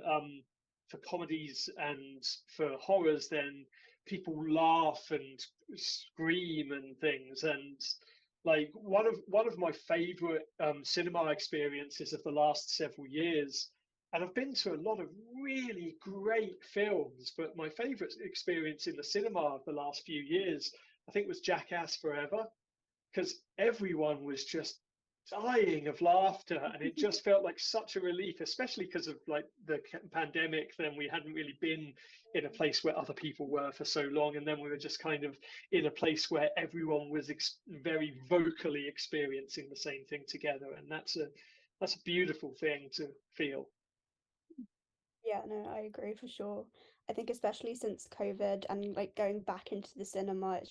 comedies and for horrors, then people laugh and scream and things. And like one of my favorite cinema experiences of the last several years, and I've been to a lot of really great films, but my favorite experience in the cinema of the last few years, I think, was Jackass Forever, because everyone was just dying of laughter, and it just felt like such a relief, especially because of like the pandemic. Then we hadn't really been in a place where other people were for so long, and then we were just kind of in a place where everyone was very vocally experiencing the same thing together, and that's a beautiful thing to feel. Yeah, no, I agree for sure. I think especially since COVID and like going back into the cinema,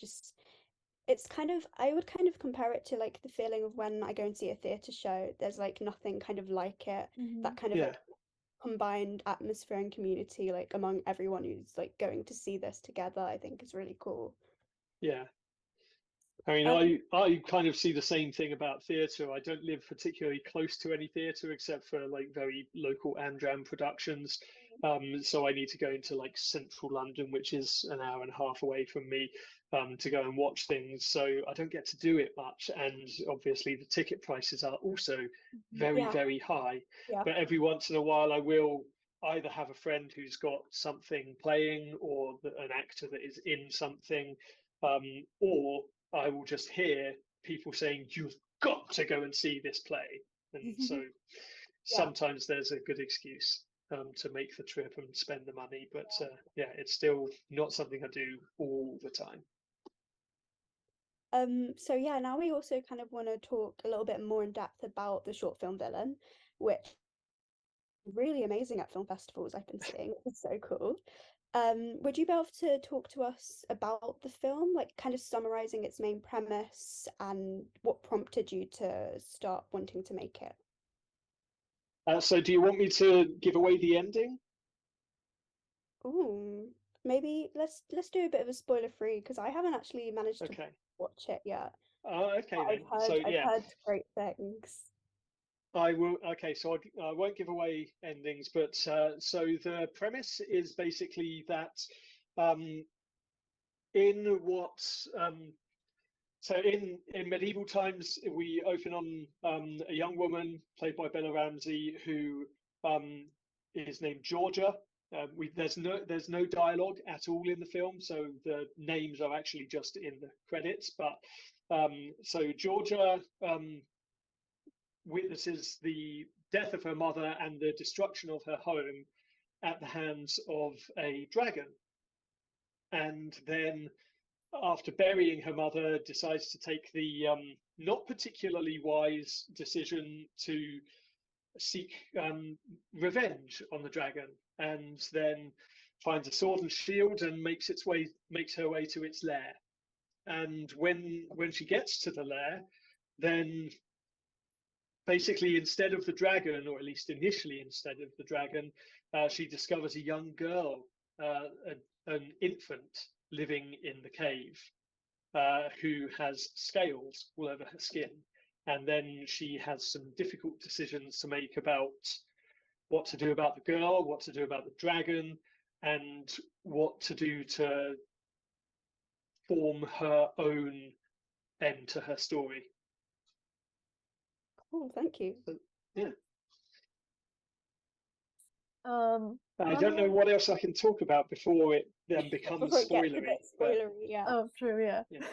it's kind of, I would kind of compare it to like the feeling of when I go and see a theatre show. There's like nothing kind of like it. That kind of Yeah. like combined atmosphere and community like among everyone who's like going to see this together, I think is really cool. Yeah. I mean, Um, I kind of see the same thing about theatre. I don't live particularly close to any theatre except for like very local Amdram productions. So I need to go into like central London, which is an hour and a half away from me, to go and watch things. So I don't get to do it much. And obviously the ticket prices are also very, yeah, very high. yeah. But every once in a while I will either have a friend who's got something playing or an actor that is in something, or I will just hear people saying, "You've got to go and see this play." And so Yeah. sometimes there's a good excuse to make the trip and spend the money. But yeah, it's still not something I do all the time. So yeah, now we also kind of want to talk a little bit more in depth about the short film Villain, which is really amazing at film festivals I've been seeing. It's so cool. Would you be able to talk to us about the film, like kind of summarizing its main premise and what prompted you to start wanting to make it? So do you want me to give away the ending? Ooh, maybe let's do a bit of a spoiler free because I haven't actually managed to Okay. watch it yet. Okay I've then. So heard I've yeah, heard great things. I will. Okay, so I won't give away endings, but so the premise is basically that um, in what so in medieval times, we open on a young woman played by Bella Ramsey who is named Georgia. There's no dialogue at all in the film, so the names are actually just in the credits. But so Georgia witnesses the death of her mother and the destruction of her home at the hands of a dragon, and then after burying her mother, decides to take the not particularly wise decision to seek revenge on the dragon, and then finds a sword and shield and makes her way to its lair. And when she gets to the lair, then basically instead of the dragon, or at least initially instead of the dragon, she discovers a young girl, an infant living in the cave, who has scales all over her skin. And then she has some difficult decisions to make about what to do about the girl, what to do about the dragon, and what to do to form her own end to her story. Cool, thank you. So, yeah. I From don't know what else I can talk about before it then becomes Before it gets a spoilery. bit spoilery, yeah. Oh, true, yeah. Yeah.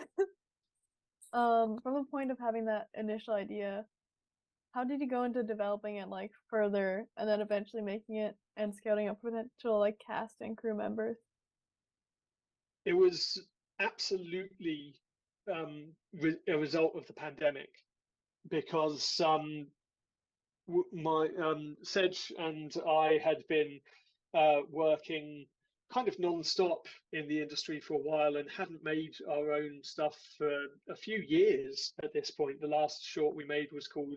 From the point of having that initial idea, how did you go into developing it like further, and then eventually making it and scaling up potential like cast and crew members? It was absolutely a result of the pandemic, because my Sedge and I had been working kind of non-stop in the industry for a while and hadn't made our own stuff for a few years at this point. The last short we made was called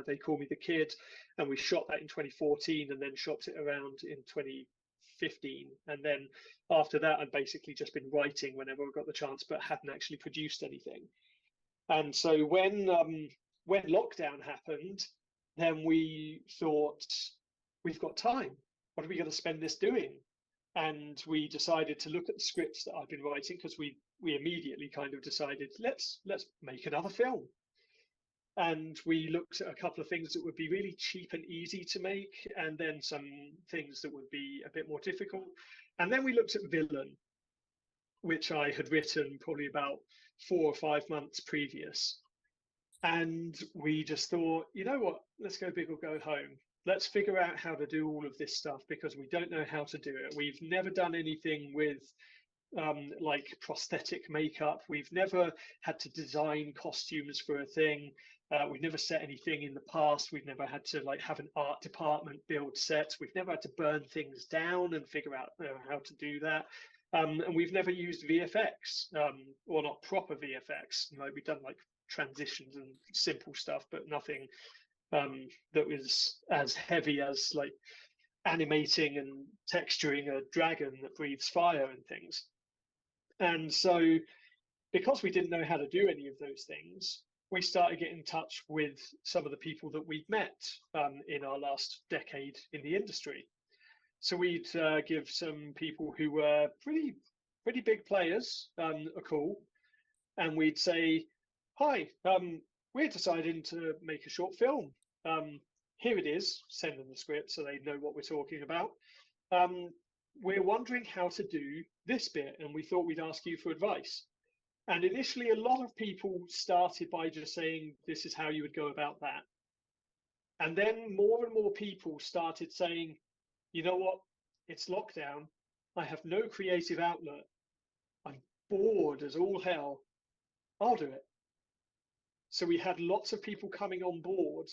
They Call Me the Kid, and we shot that in 2014 and then shopped it around in 2015. And then after that, I'd basically just been writing whenever I got the chance, but hadn't actually produced anything. And so when lockdown happened, then we thought, we've got time. What are we going to spend this doing? And we decided to look at the scripts that I've been writing, because we immediately kind of decided, let's make another film. And we looked at a couple of things that would be really cheap and easy to make, and then some things that would be a bit more difficult. And then we looked at Villian, which I had written probably about 4 or 5 months previous. And we just thought, you know what, let's go big or go home. Let's figure out how to do all of this stuff, because we don't know how to do it. We've never done anything with like prosthetic makeup. We've never had to design costumes for a thing. We've never set anything in the past. We've never had to like have an art department build sets. We've never had to burn things down and figure out how to do that. And we've never used VFX, or not proper VFX. Like, we've done like transitions and simple stuff, but nothing that was as heavy as like animating and texturing a dragon that breathes fire and things. And so, because we didn't know how to do any of those things, we started getting in touch with some of the people that we'd met in our last decade in the industry. So we'd give some people who were pretty big players a call, and we'd say, hi, we're deciding to make a short film. Here it is. Send them the script so they know what we're talking about. We're wondering how to do this bit, and we thought we'd ask you for advice. And initially, a lot of people started by just saying, this is how you would go about that. And then more and more people started saying, you know what, it's lockdown. I have no creative outlet. I'm bored as all hell. I'll do it. So we had lots of people coming on board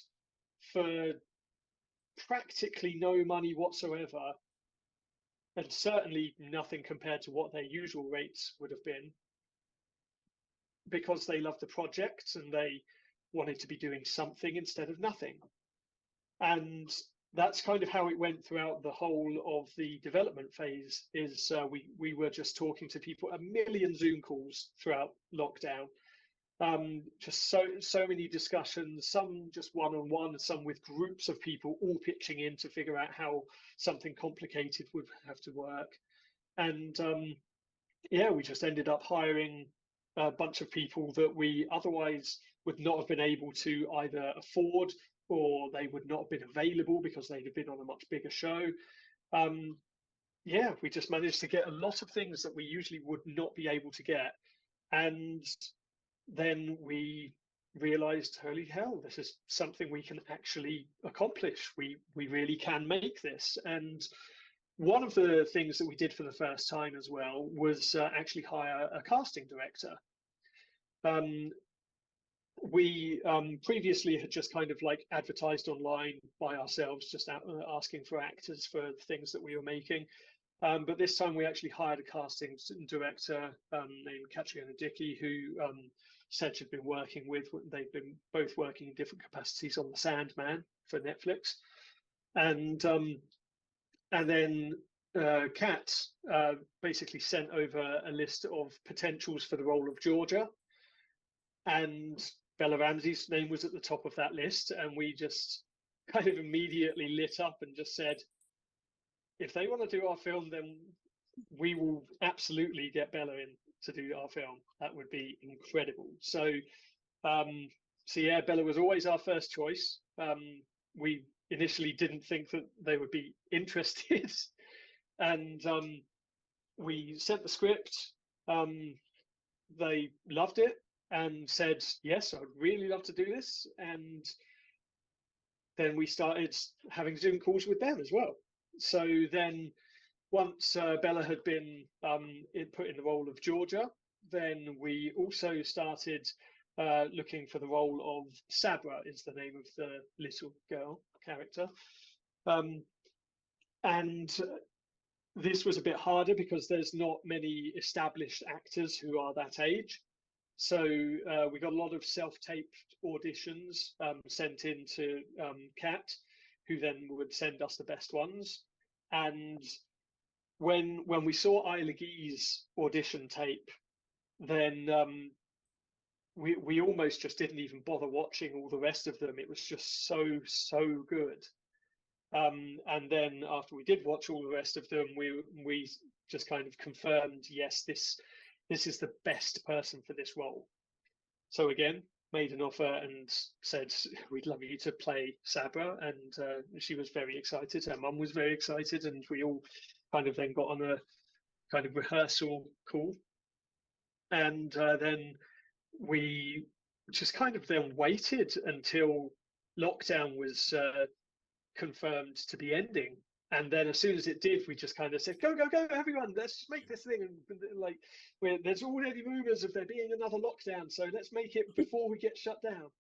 for practically no money whatsoever, and certainly nothing compared to what their usual rates would have been, because they loved the project and they wanted to be doing something instead of nothing. And that's kind of how it went throughout the whole of the development phase. Is we were just talking to people, a million Zoom calls throughout lockdown. Just so many discussions, some just one-on-one, some with groups of people all pitching in to figure out how something complicated would have to work. And yeah, we just ended up hiring a bunch of people that we otherwise would not have been able to either afford, or they would not have been available because they'd have been on a much bigger show. Yeah, we just managed to get a lot of things that we usually would not be able to get. And then we realized, holy hell, this is something we can actually accomplish. We really can make this. And one of the things that we did for the first time as well was actually hire a casting director. We previously had just kind of like advertised online by ourselves, just asking for actors for things that we were making. But this time we actually hired a casting director named Katriona Dickey, who said she'd been working with, they've been both working in different capacities on The Sandman for Netflix. And then Kat basically sent over a list of potentials for the role of Georgia. And Bella Ramsey's name was at the top of that list. And we just kind of immediately lit up and just said, if they want to do our film, then we will absolutely get Bella in to do our film. That would be incredible. So yeah, Bella was always our first choice. We initially didn't think that they would be interested. And we sent the script. They loved it and said, yes, I'd really love to do this. And then we started having Zoom calls with them as well. So then once Bella had been put in the role of Georgia, then we also started looking for the role of Sabra, is the name of the little girl character. And this was a bit harder because there's not many established actors who are that age. So we got a lot of self-taped auditions sent in to Kat, who then would send us the best ones. And when we saw Isla Gee's audition tape, then we almost just didn't even bother watching all the rest of them. It was just so good. And then after we did watch all the rest of them, we just kind of confirmed, yes, this is the best person for this role. So again, made an offer and said, we'd love you to play Sabra. And she was very excited. Her mum was very excited. And we all kind of then got on a kind of rehearsal call. And then we just kind of then waited until lockdown was confirmed to be ending. And then as soon as it did, we just kind of said, go, everyone, let's make this thing. And like, there's already rumors of there being another lockdown, so let's make it before we get shut down.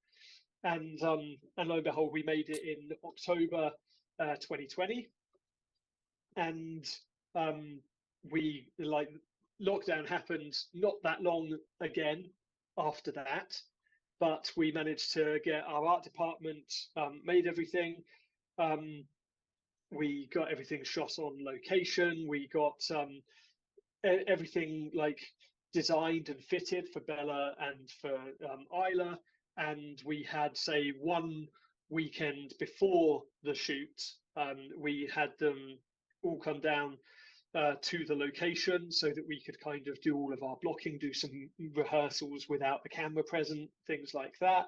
And lo and behold, we made it in October 2020. And we, like, lockdown happened not that long again after that, but we managed to get our art department made everything. We got everything shot on location. We got everything like designed and fitted for Bella and for Isla. And we had, say, one weekend before the shoot, we had them all come down to the location so that we could kind of do all of our blocking, do some rehearsals without the camera present, things like that.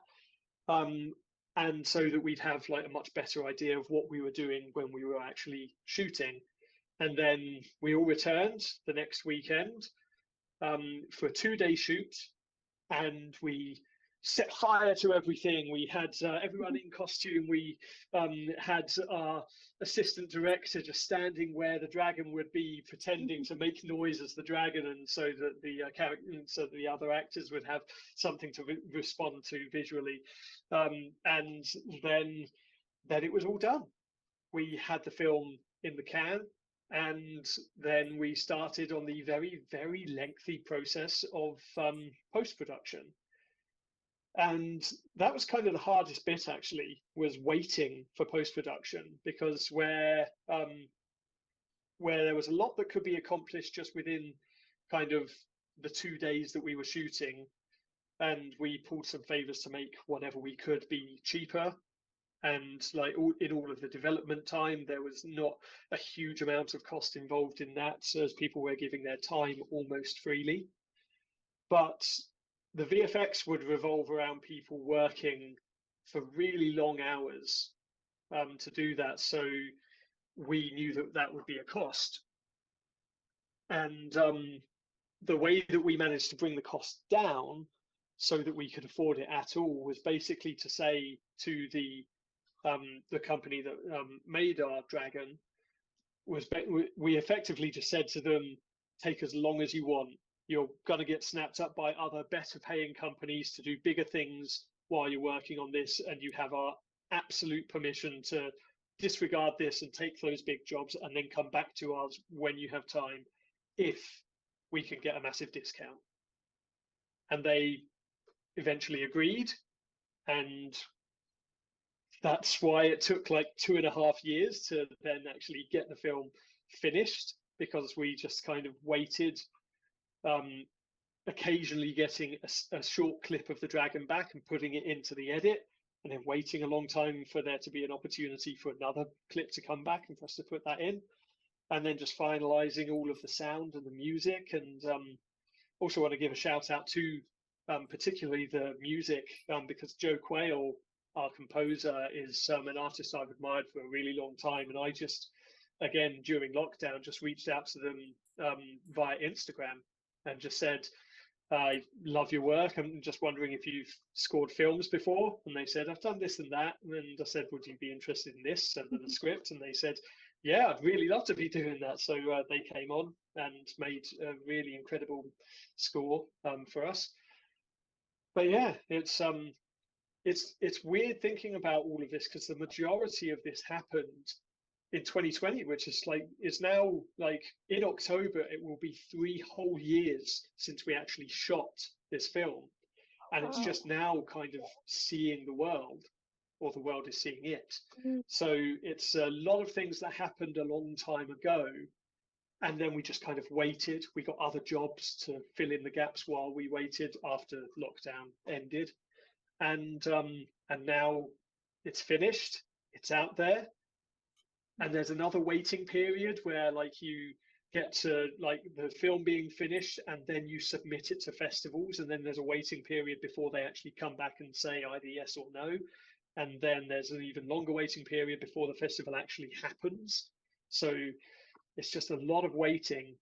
And so that we'd have like a much better idea of what we were doing when we were actually shooting. And then we all returned the next weekend for a 2-day shoot, and we set fire to everything. We had everyone in costume. We had our assistant director just standing where the dragon would be, pretending to make noise as the dragon, and so that the other actors would have something to respond to visually. And then it was all done. We had the film in the can, and then we started on the very, very lengthy process of post-production. And that was kind of the hardest bit, actually, was waiting for post-production, because where there was a lot that could be accomplished just within kind of the 2 days that we were shooting, and we pulled some favors to make whatever we could be cheaper. And like in all of the development time, there was not a huge amount of cost involved in that, as people were giving their time almost freely. But the VFX would revolve around people working for really long hours to do that. So we knew that that would be a cost. And the way that we managed to bring the cost down so that we could afford it at all was basically to say to the company that made our dragon, we effectively just said to them, take as long as you want. You're going to get snapped up by other better paying companies to do bigger things while you're working on this, and you have our absolute permission to disregard this and take those big jobs and then come back to us when you have time, if we can get a massive discount. And they eventually agreed, and that's why it took like 2.5 years to then actually get the film finished, because we just kind of waited, occasionally getting a short clip of the dragon back and putting it into the edit, and then waiting a long time for there to be an opportunity for another clip to come back and for us to put that in, and then just finalizing all of the sound and the music. And also want to give a shout out to particularly the music, because Joe Quayle, our composer, is an artist I've admired for a really long time, and I just, again, during lockdown, just reached out to them via Instagram and just said, I love your work. I'm just wondering if you've scored films before. And they said, I've done this and that. And I said, would you be interested in this? Send them the script. And they said, yeah, I'd really love to be doing that. So they came on and made a really incredible score for us. But yeah, it's weird thinking about all of this, because the majority of this happened in 2020, which is like, is now like in October, it will be 3 whole years since we actually shot this film. And it's just now kind of seeing the world, or the world is seeing it. So it's a lot of things that happened a long time ago. And then we just kind of waited. We got other jobs to fill in the gaps while we waited after lockdown ended. And now it's finished, it's out there. And there's another waiting period where like you get to like the film being finished, and then you submit it to festivals, and then there's a waiting period before they actually come back and say either yes or no. And then there's an even longer waiting period before the festival actually happens. So it's just a lot of waiting.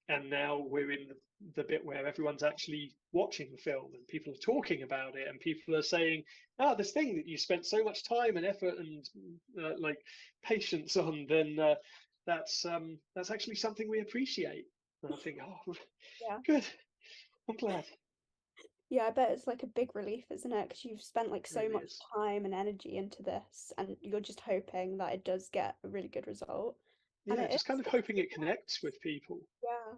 And now we're in the bit where everyone's actually watching the film, and people are talking about it, and people are saying, oh, this thing that you spent so much time and effort and like patience on, then that's actually something we appreciate. And I think, oh, Yeah. good, I'm glad. Yeah, I bet it's like a big relief, isn't it? Because you've spent like so much time and energy into this, and you're just hoping that it does get a really good result. Yeah, just kind of hoping it connects with people. Yeah.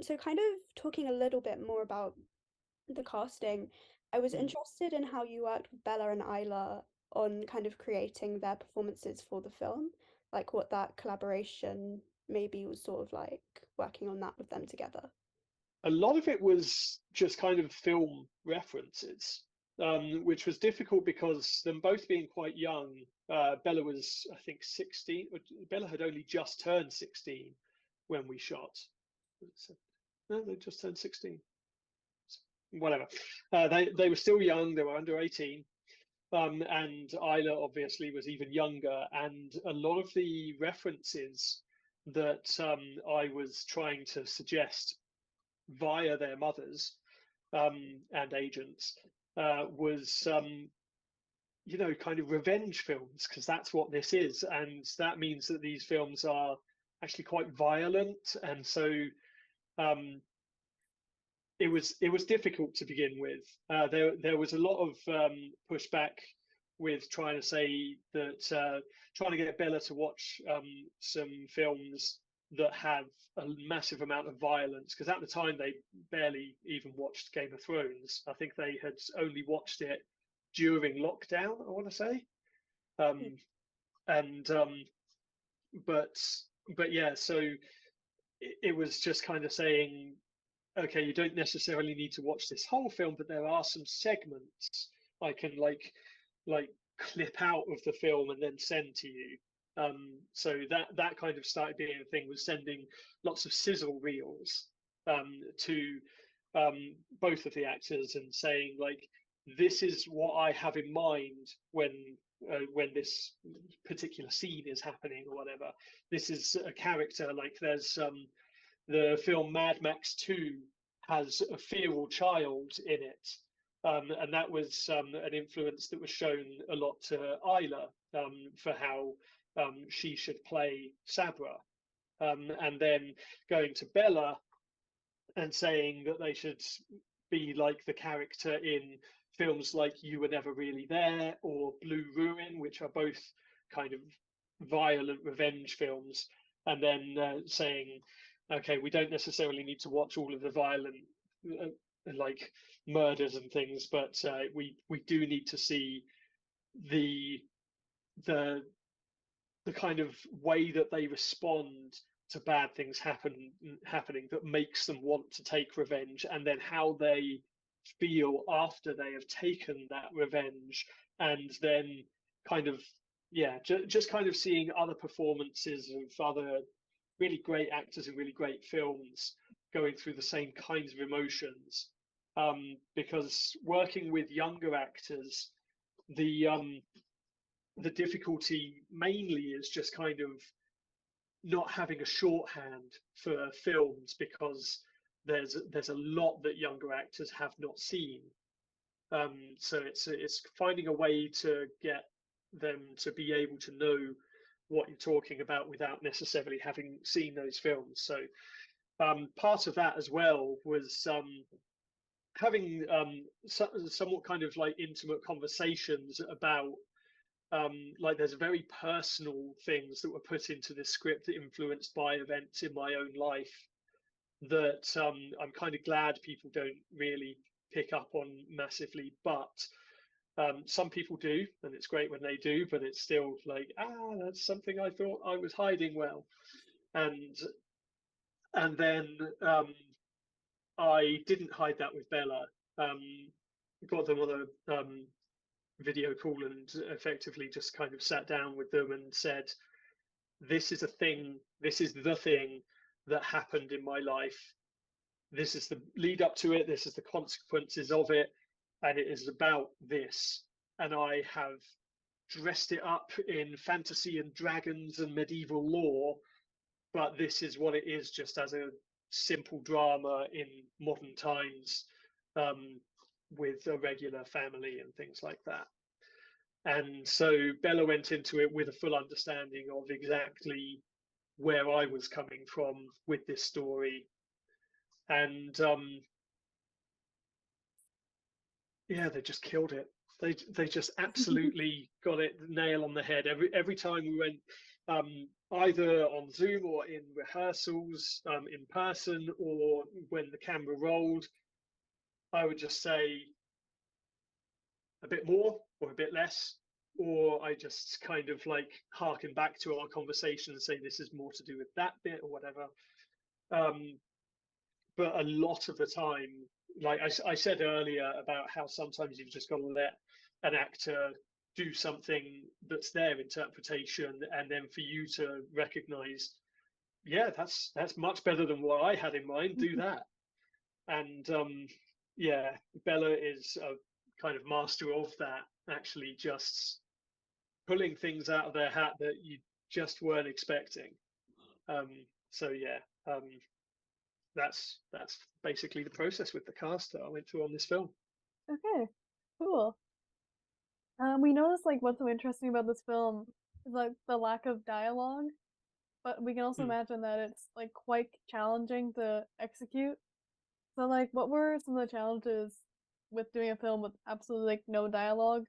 So kind of talking a little bit more about the casting, I was interested in how you worked with Bella and Isla on kind of creating their performances for the film, like what that collaboration maybe was sort of like, working on that with them together. A lot of it was just kind of film references, which was difficult because them both being quite young. Bella was, I think, 16. Bella had only just turned 16 when we shot. No, they just turned 16. Whatever. They were still young. They were under 18. And Isla obviously was even younger. And a lot of the references that I was trying to suggest via their mothers and agents was you know, kind of revenge films, because that's what this is. And that means that these films are actually quite violent. And so it was difficult to begin with. There was a lot of pushback with trying to say that, trying to get Bella to watch some films that have a massive amount of violence, because at the time they barely even watched Game of Thrones. I think they had only watched it during lockdown, I want to say. But yeah, so it was just kind of saying, okay, you don't necessarily need to watch this whole film, but there are some segments I can like clip out of the film and then send to you. So that kind of started being a thing, was sending lots of sizzle reels to both of the actors and saying, like, this is what I have in mind when this particular scene is happening or whatever. This is a character, like there's the film Mad Max 2 has a feral child in it. And that was an influence that was shown a lot to Isla, for how she should play Sabra, and then going to Bella and saying that they should be like the character in films like You Were Never Really There or Blue Ruin, which are both kind of violent revenge films, and then saying, okay, we don't necessarily need to watch all of the violent like murders and things, but we do need to see the the the kind of way that they respond to bad things happening that makes them want to take revenge, and then how they feel after they have taken that revenge, and then kind of just kind of seeing other performances of other really great actors in really great films going through the same kinds of emotions. Because working with younger actors, the difficulty mainly is just kind of not having a shorthand for films, because there's a lot that younger actors have not seen. So it's finding a way to get them to be able to know what you're talking about without necessarily having seen those films. So part of that as well was having somewhat kind of like intimate conversations about like there's very personal things that were put into this script that influenced by events in my own life that I'm kind of glad people don't really pick up on massively, but some people do, and it's great when they do, but it's still like, that's something I thought I was hiding well. And then I didn't hide that with Bella. Got them on a video call and effectively just kind of sat down with them and said, this is the thing that happened in my life. This is the lead up to it. This is the consequences of it. And it is about this. And I have dressed it up in fantasy and dragons and medieval lore, but this is what it is, just as a simple drama in modern times, with a regular family and things like that. And so Bella went into it with a full understanding of exactly where I was coming from with this story. And they just killed it. They just absolutely got it nail on the head. Every time we went, either on Zoom or in rehearsals, in person, or when the camera rolled, I would just say a bit more or a bit less, or I just kind of like harken back to our conversation and say this is more to do with that bit or whatever. But a lot of the time, like I said earlier about how sometimes you've just got to let an actor do something that's their interpretation, and then for you to recognize, that's much better than what I had in mind, do that. And Bella is a kind of master of that, actually just pulling things out of their hat that you just weren't expecting. That's basically the process with the cast that I went through on this film. Okay, cool. We noticed like what's so interesting about this film is like the lack of dialogue, but we can also imagine that it's like quite challenging to execute. So like, what were some of the challenges with doing a film with absolutely like no dialogue,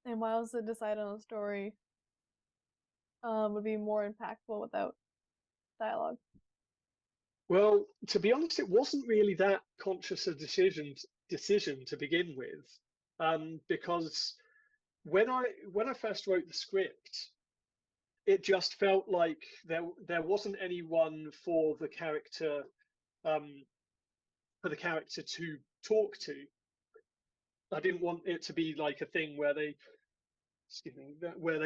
and why was it decided on a story would be more impactful without dialogue? Well, to be honest, it wasn't really that conscious a decision to begin with, because when I first wrote the script, it just felt like there wasn't anyone for the character to talk to. I didn't want it to be like a thing where they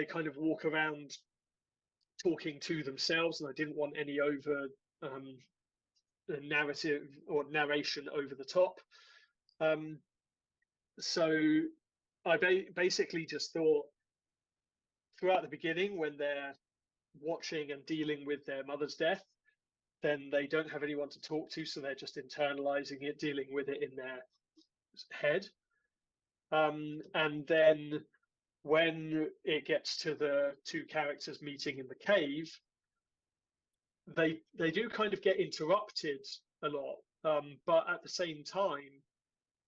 kind of walk around talking to themselves, and I didn't want any over narrative or narration over the top. So I basically just thought throughout the beginning, when they're watching and dealing with their mother's death, then they don't have anyone to talk to, so they're just internalizing it, dealing with it in their head. And then when it gets to the two characters meeting in the cave, they do kind of get interrupted a lot. But at the same time,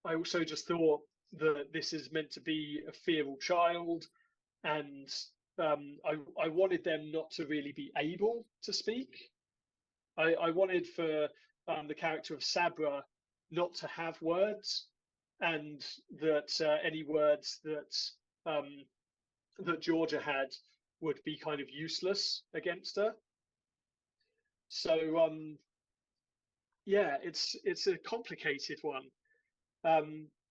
I also just thought that this is meant to be a feral child, and I wanted them not to really be able to speak. I wanted for the character of Sabra not to have words, and that any words that Georgia had would be kind of useless against her. So yeah, it's a complicated one,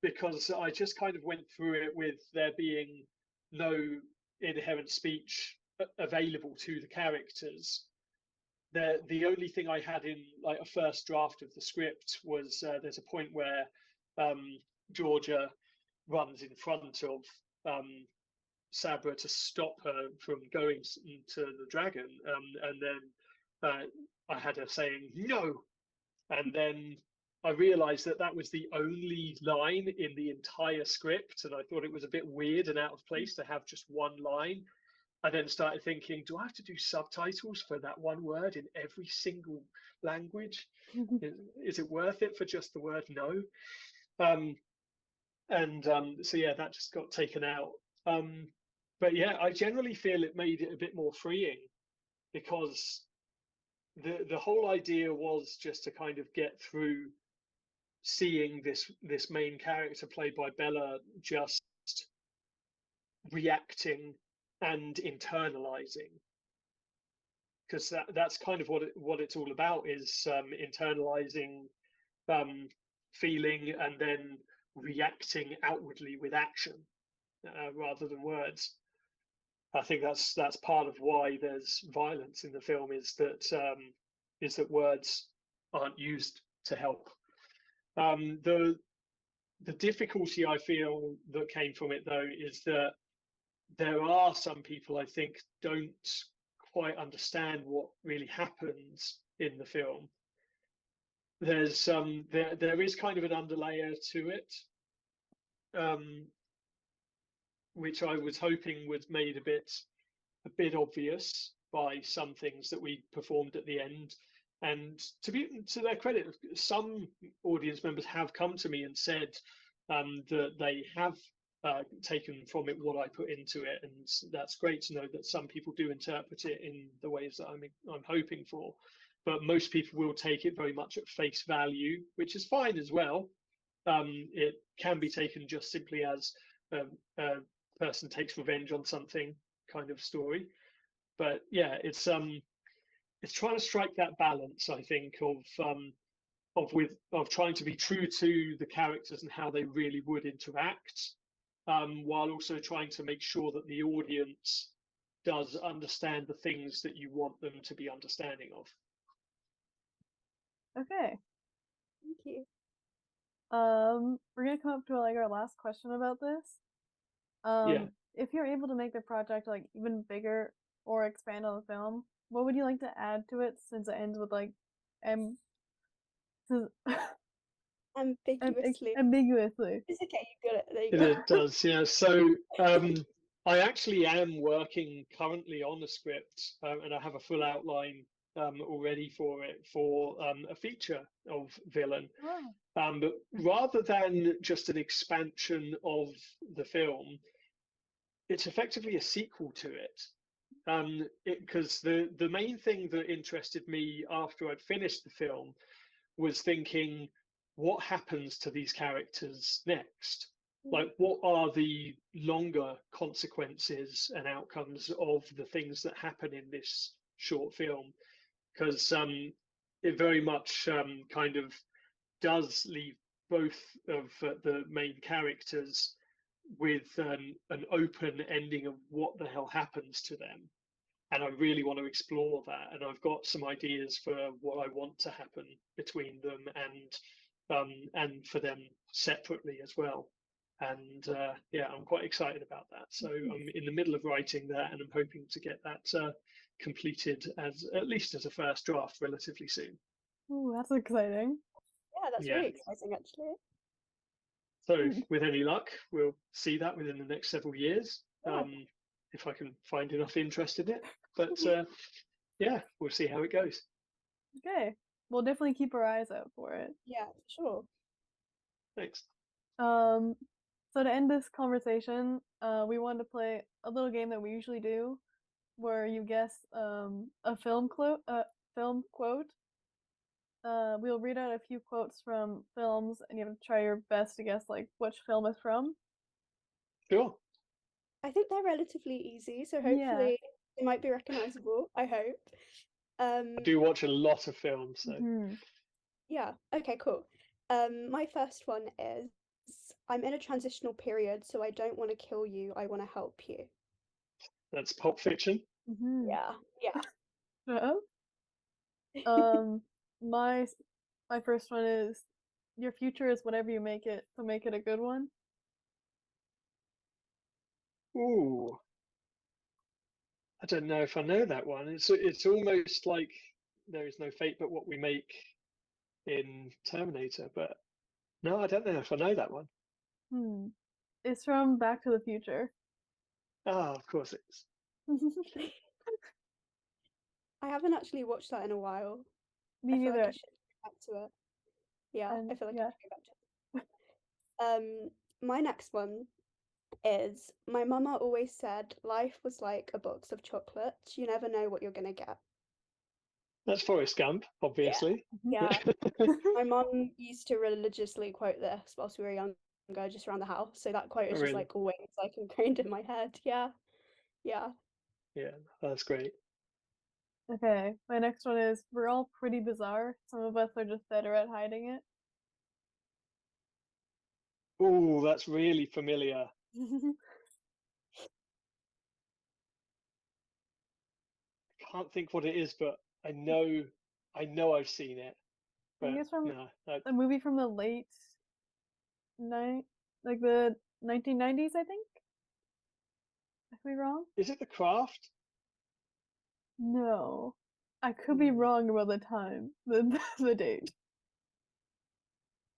because I just kind of went through it with there being no inherent speech available to the characters. The only thing I had in like a first draft of the script was there's a point where Georgia runs in front of Sabra to stop her from going into the dragon, and then I had her saying no, and then I realized that that was the only line in the entire script, and I thought it was a bit weird and out of place to have just one line. I then started thinking, do I have to do subtitles for that one word in every single language? Is it worth it for just the word no? So yeah, that just got taken out. But yeah, I generally feel it made it a bit more freeing, because the whole idea was just to kind of get through seeing this main character played by Bella just reacting and internalizing, because that's kind of what it's all about, is internalizing feeling and then reacting outwardly with action rather than words. I think that's part of why there's violence in the film, is that words aren't used to help. The difficulty I feel that came from it, though, is that there are some people I think don't quite understand what really happens in the film. There's there is kind of an underlayer to it, which I was hoping was made a bit obvious by some things that we performed at the end. And to their credit, some audience members have come to me and said that they have taken from it what I put into it, and that's great to know that some people do interpret it in the ways that I'm hoping for. But most people will take it very much at face value, which is fine as well. It can be taken just simply as a person takes revenge on something kind of story. But yeah, it's trying to strike that balance, I think, of trying to be true to the characters and how they really would interact, while also trying to make sure that the audience does understand the things that you want them to be understanding of. Okay. Thank you. We're gonna come up to like our last question about this. Yeah. If you're able to make the project like even bigger or expand on the film, what would you like to add to it, since it ends with like Ambiguously. Ambiguously. It's okay, you got it. There you go. It does, yeah. So I actually am working currently on a script, and I have a full outline already for it, for a feature of Villian. Wow. But rather than just an expansion of the film, it's effectively a sequel to it. Because the main thing that interested me after I'd finished the film was thinking, what happens to these characters next? Like, what are the longer consequences and outcomes of the things that happen in this short film? Because it very much kind of does leave both of the main characters with an open ending of what the hell happens to them. And I really want to explore that. And I've got some ideas for what I want to happen between them, and for them separately as well. And yeah, I'm quite excited about that. So I'm in the middle of writing that, and I'm hoping to get that completed at least as a first draft relatively soon. Ooh, that's exciting. Yeah, that's really exciting, actually. So with any luck, we'll see that within the next several years. if I can find enough interest in it. But yeah, we'll see how it goes. Okay, we'll definitely keep our eyes out for it. Yeah, for sure. Thanks. So to end this conversation, we wanted to play a little game that we usually do, where you guess a film quote. We'll read out a few quotes from films, and you have to try your best to guess like which film it's from. Sure. I think they're relatively easy, so Yeah. hopefully they might be recognizable. I hope. I do watch a lot of films, so Yeah. Okay. Cool. My first one is, I'm in a transitional period, so I don't want to kill you. I want to help you. that's Pulp Fiction. Yeah. Yeah. My first one is, your future is whatever you make it, so make it a good one. Ooh, I don't know if I know that one. It's almost like there is no fate but what we make in Terminator, but no, I don't know if I know that one. It's from Back to the Future. Ah, of course it is. I haven't actually watched that in a while. Me I feel neither. like I should go back to it. Yeah, I feel like I should go back to it. My next one is, my mama always said life was like a box of chocolates. You never know what you're gonna get. That's Forrest Gump, obviously. Yeah. My mum used to religiously quote this whilst we were younger, just around the house. So that quote is just Really? like always like ingrained in my head. Yeah. Yeah. Yeah, that's great. Okay, my next one is, we're all pretty bizarre. Some of us are just better at hiding it. Oh, that's really familiar. Can't think what it is, but I know I've seen it. I think But it's from no, a movie from the like the 1990s, I think. I could be wrong. is it The Craft? No, I could be wrong about the time, the date.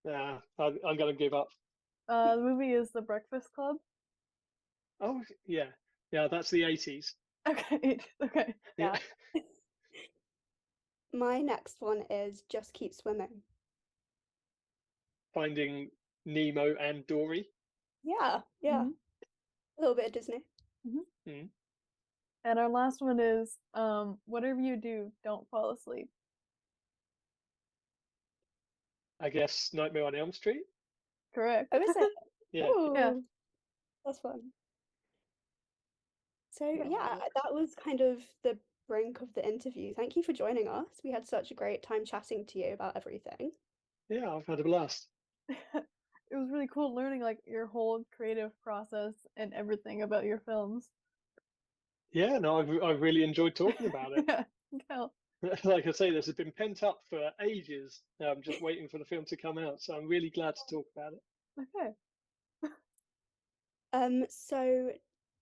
Nah, I'm gonna give up. The movie is The Breakfast Club. Oh yeah, yeah, that's the 80s. Okay, okay. Yeah. My next one is, just keep swimming. Finding Nemo and Dory. Yeah. Yeah. A little bit of Disney. And our last one is, whatever you do, don't fall asleep. I guess Nightmare on Elm Street. Correct. Oh, is it? Yeah. Ooh, Yeah. that's fun. So yeah, that was kind of the brink of the interview. Thank you for joining us. We had such a great time chatting to you about everything. Yeah, I've had a blast. It was really cool learning like your whole creative process and everything about your films. Yeah, no, I've really enjoyed talking about it. Yeah, like I say, this has been pent up for ages. I'm just waiting for the film to come out, so I'm really glad to talk about it. Okay. So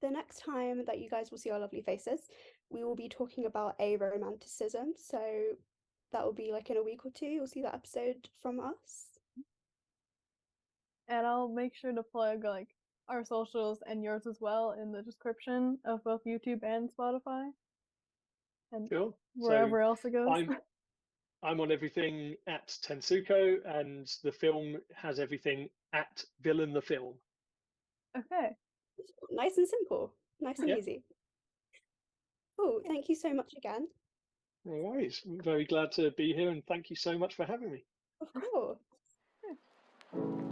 the next time that you guys will see our lovely faces, we will be talking about aromanticism. So that will be like in a week or two. You'll see that episode from us. And I'll make sure to plug like our socials and yours as well in the description of both YouTube and Spotify. And Cool. wherever else it goes. I'm on everything at Tehnsuko, and the film has everything at Villian the Film. Okay. Nice and simple. Nice and easy. Cool. Thank you so much again. No worries. I'm very glad to be here, and thank you so much for having me. Of course. Yeah.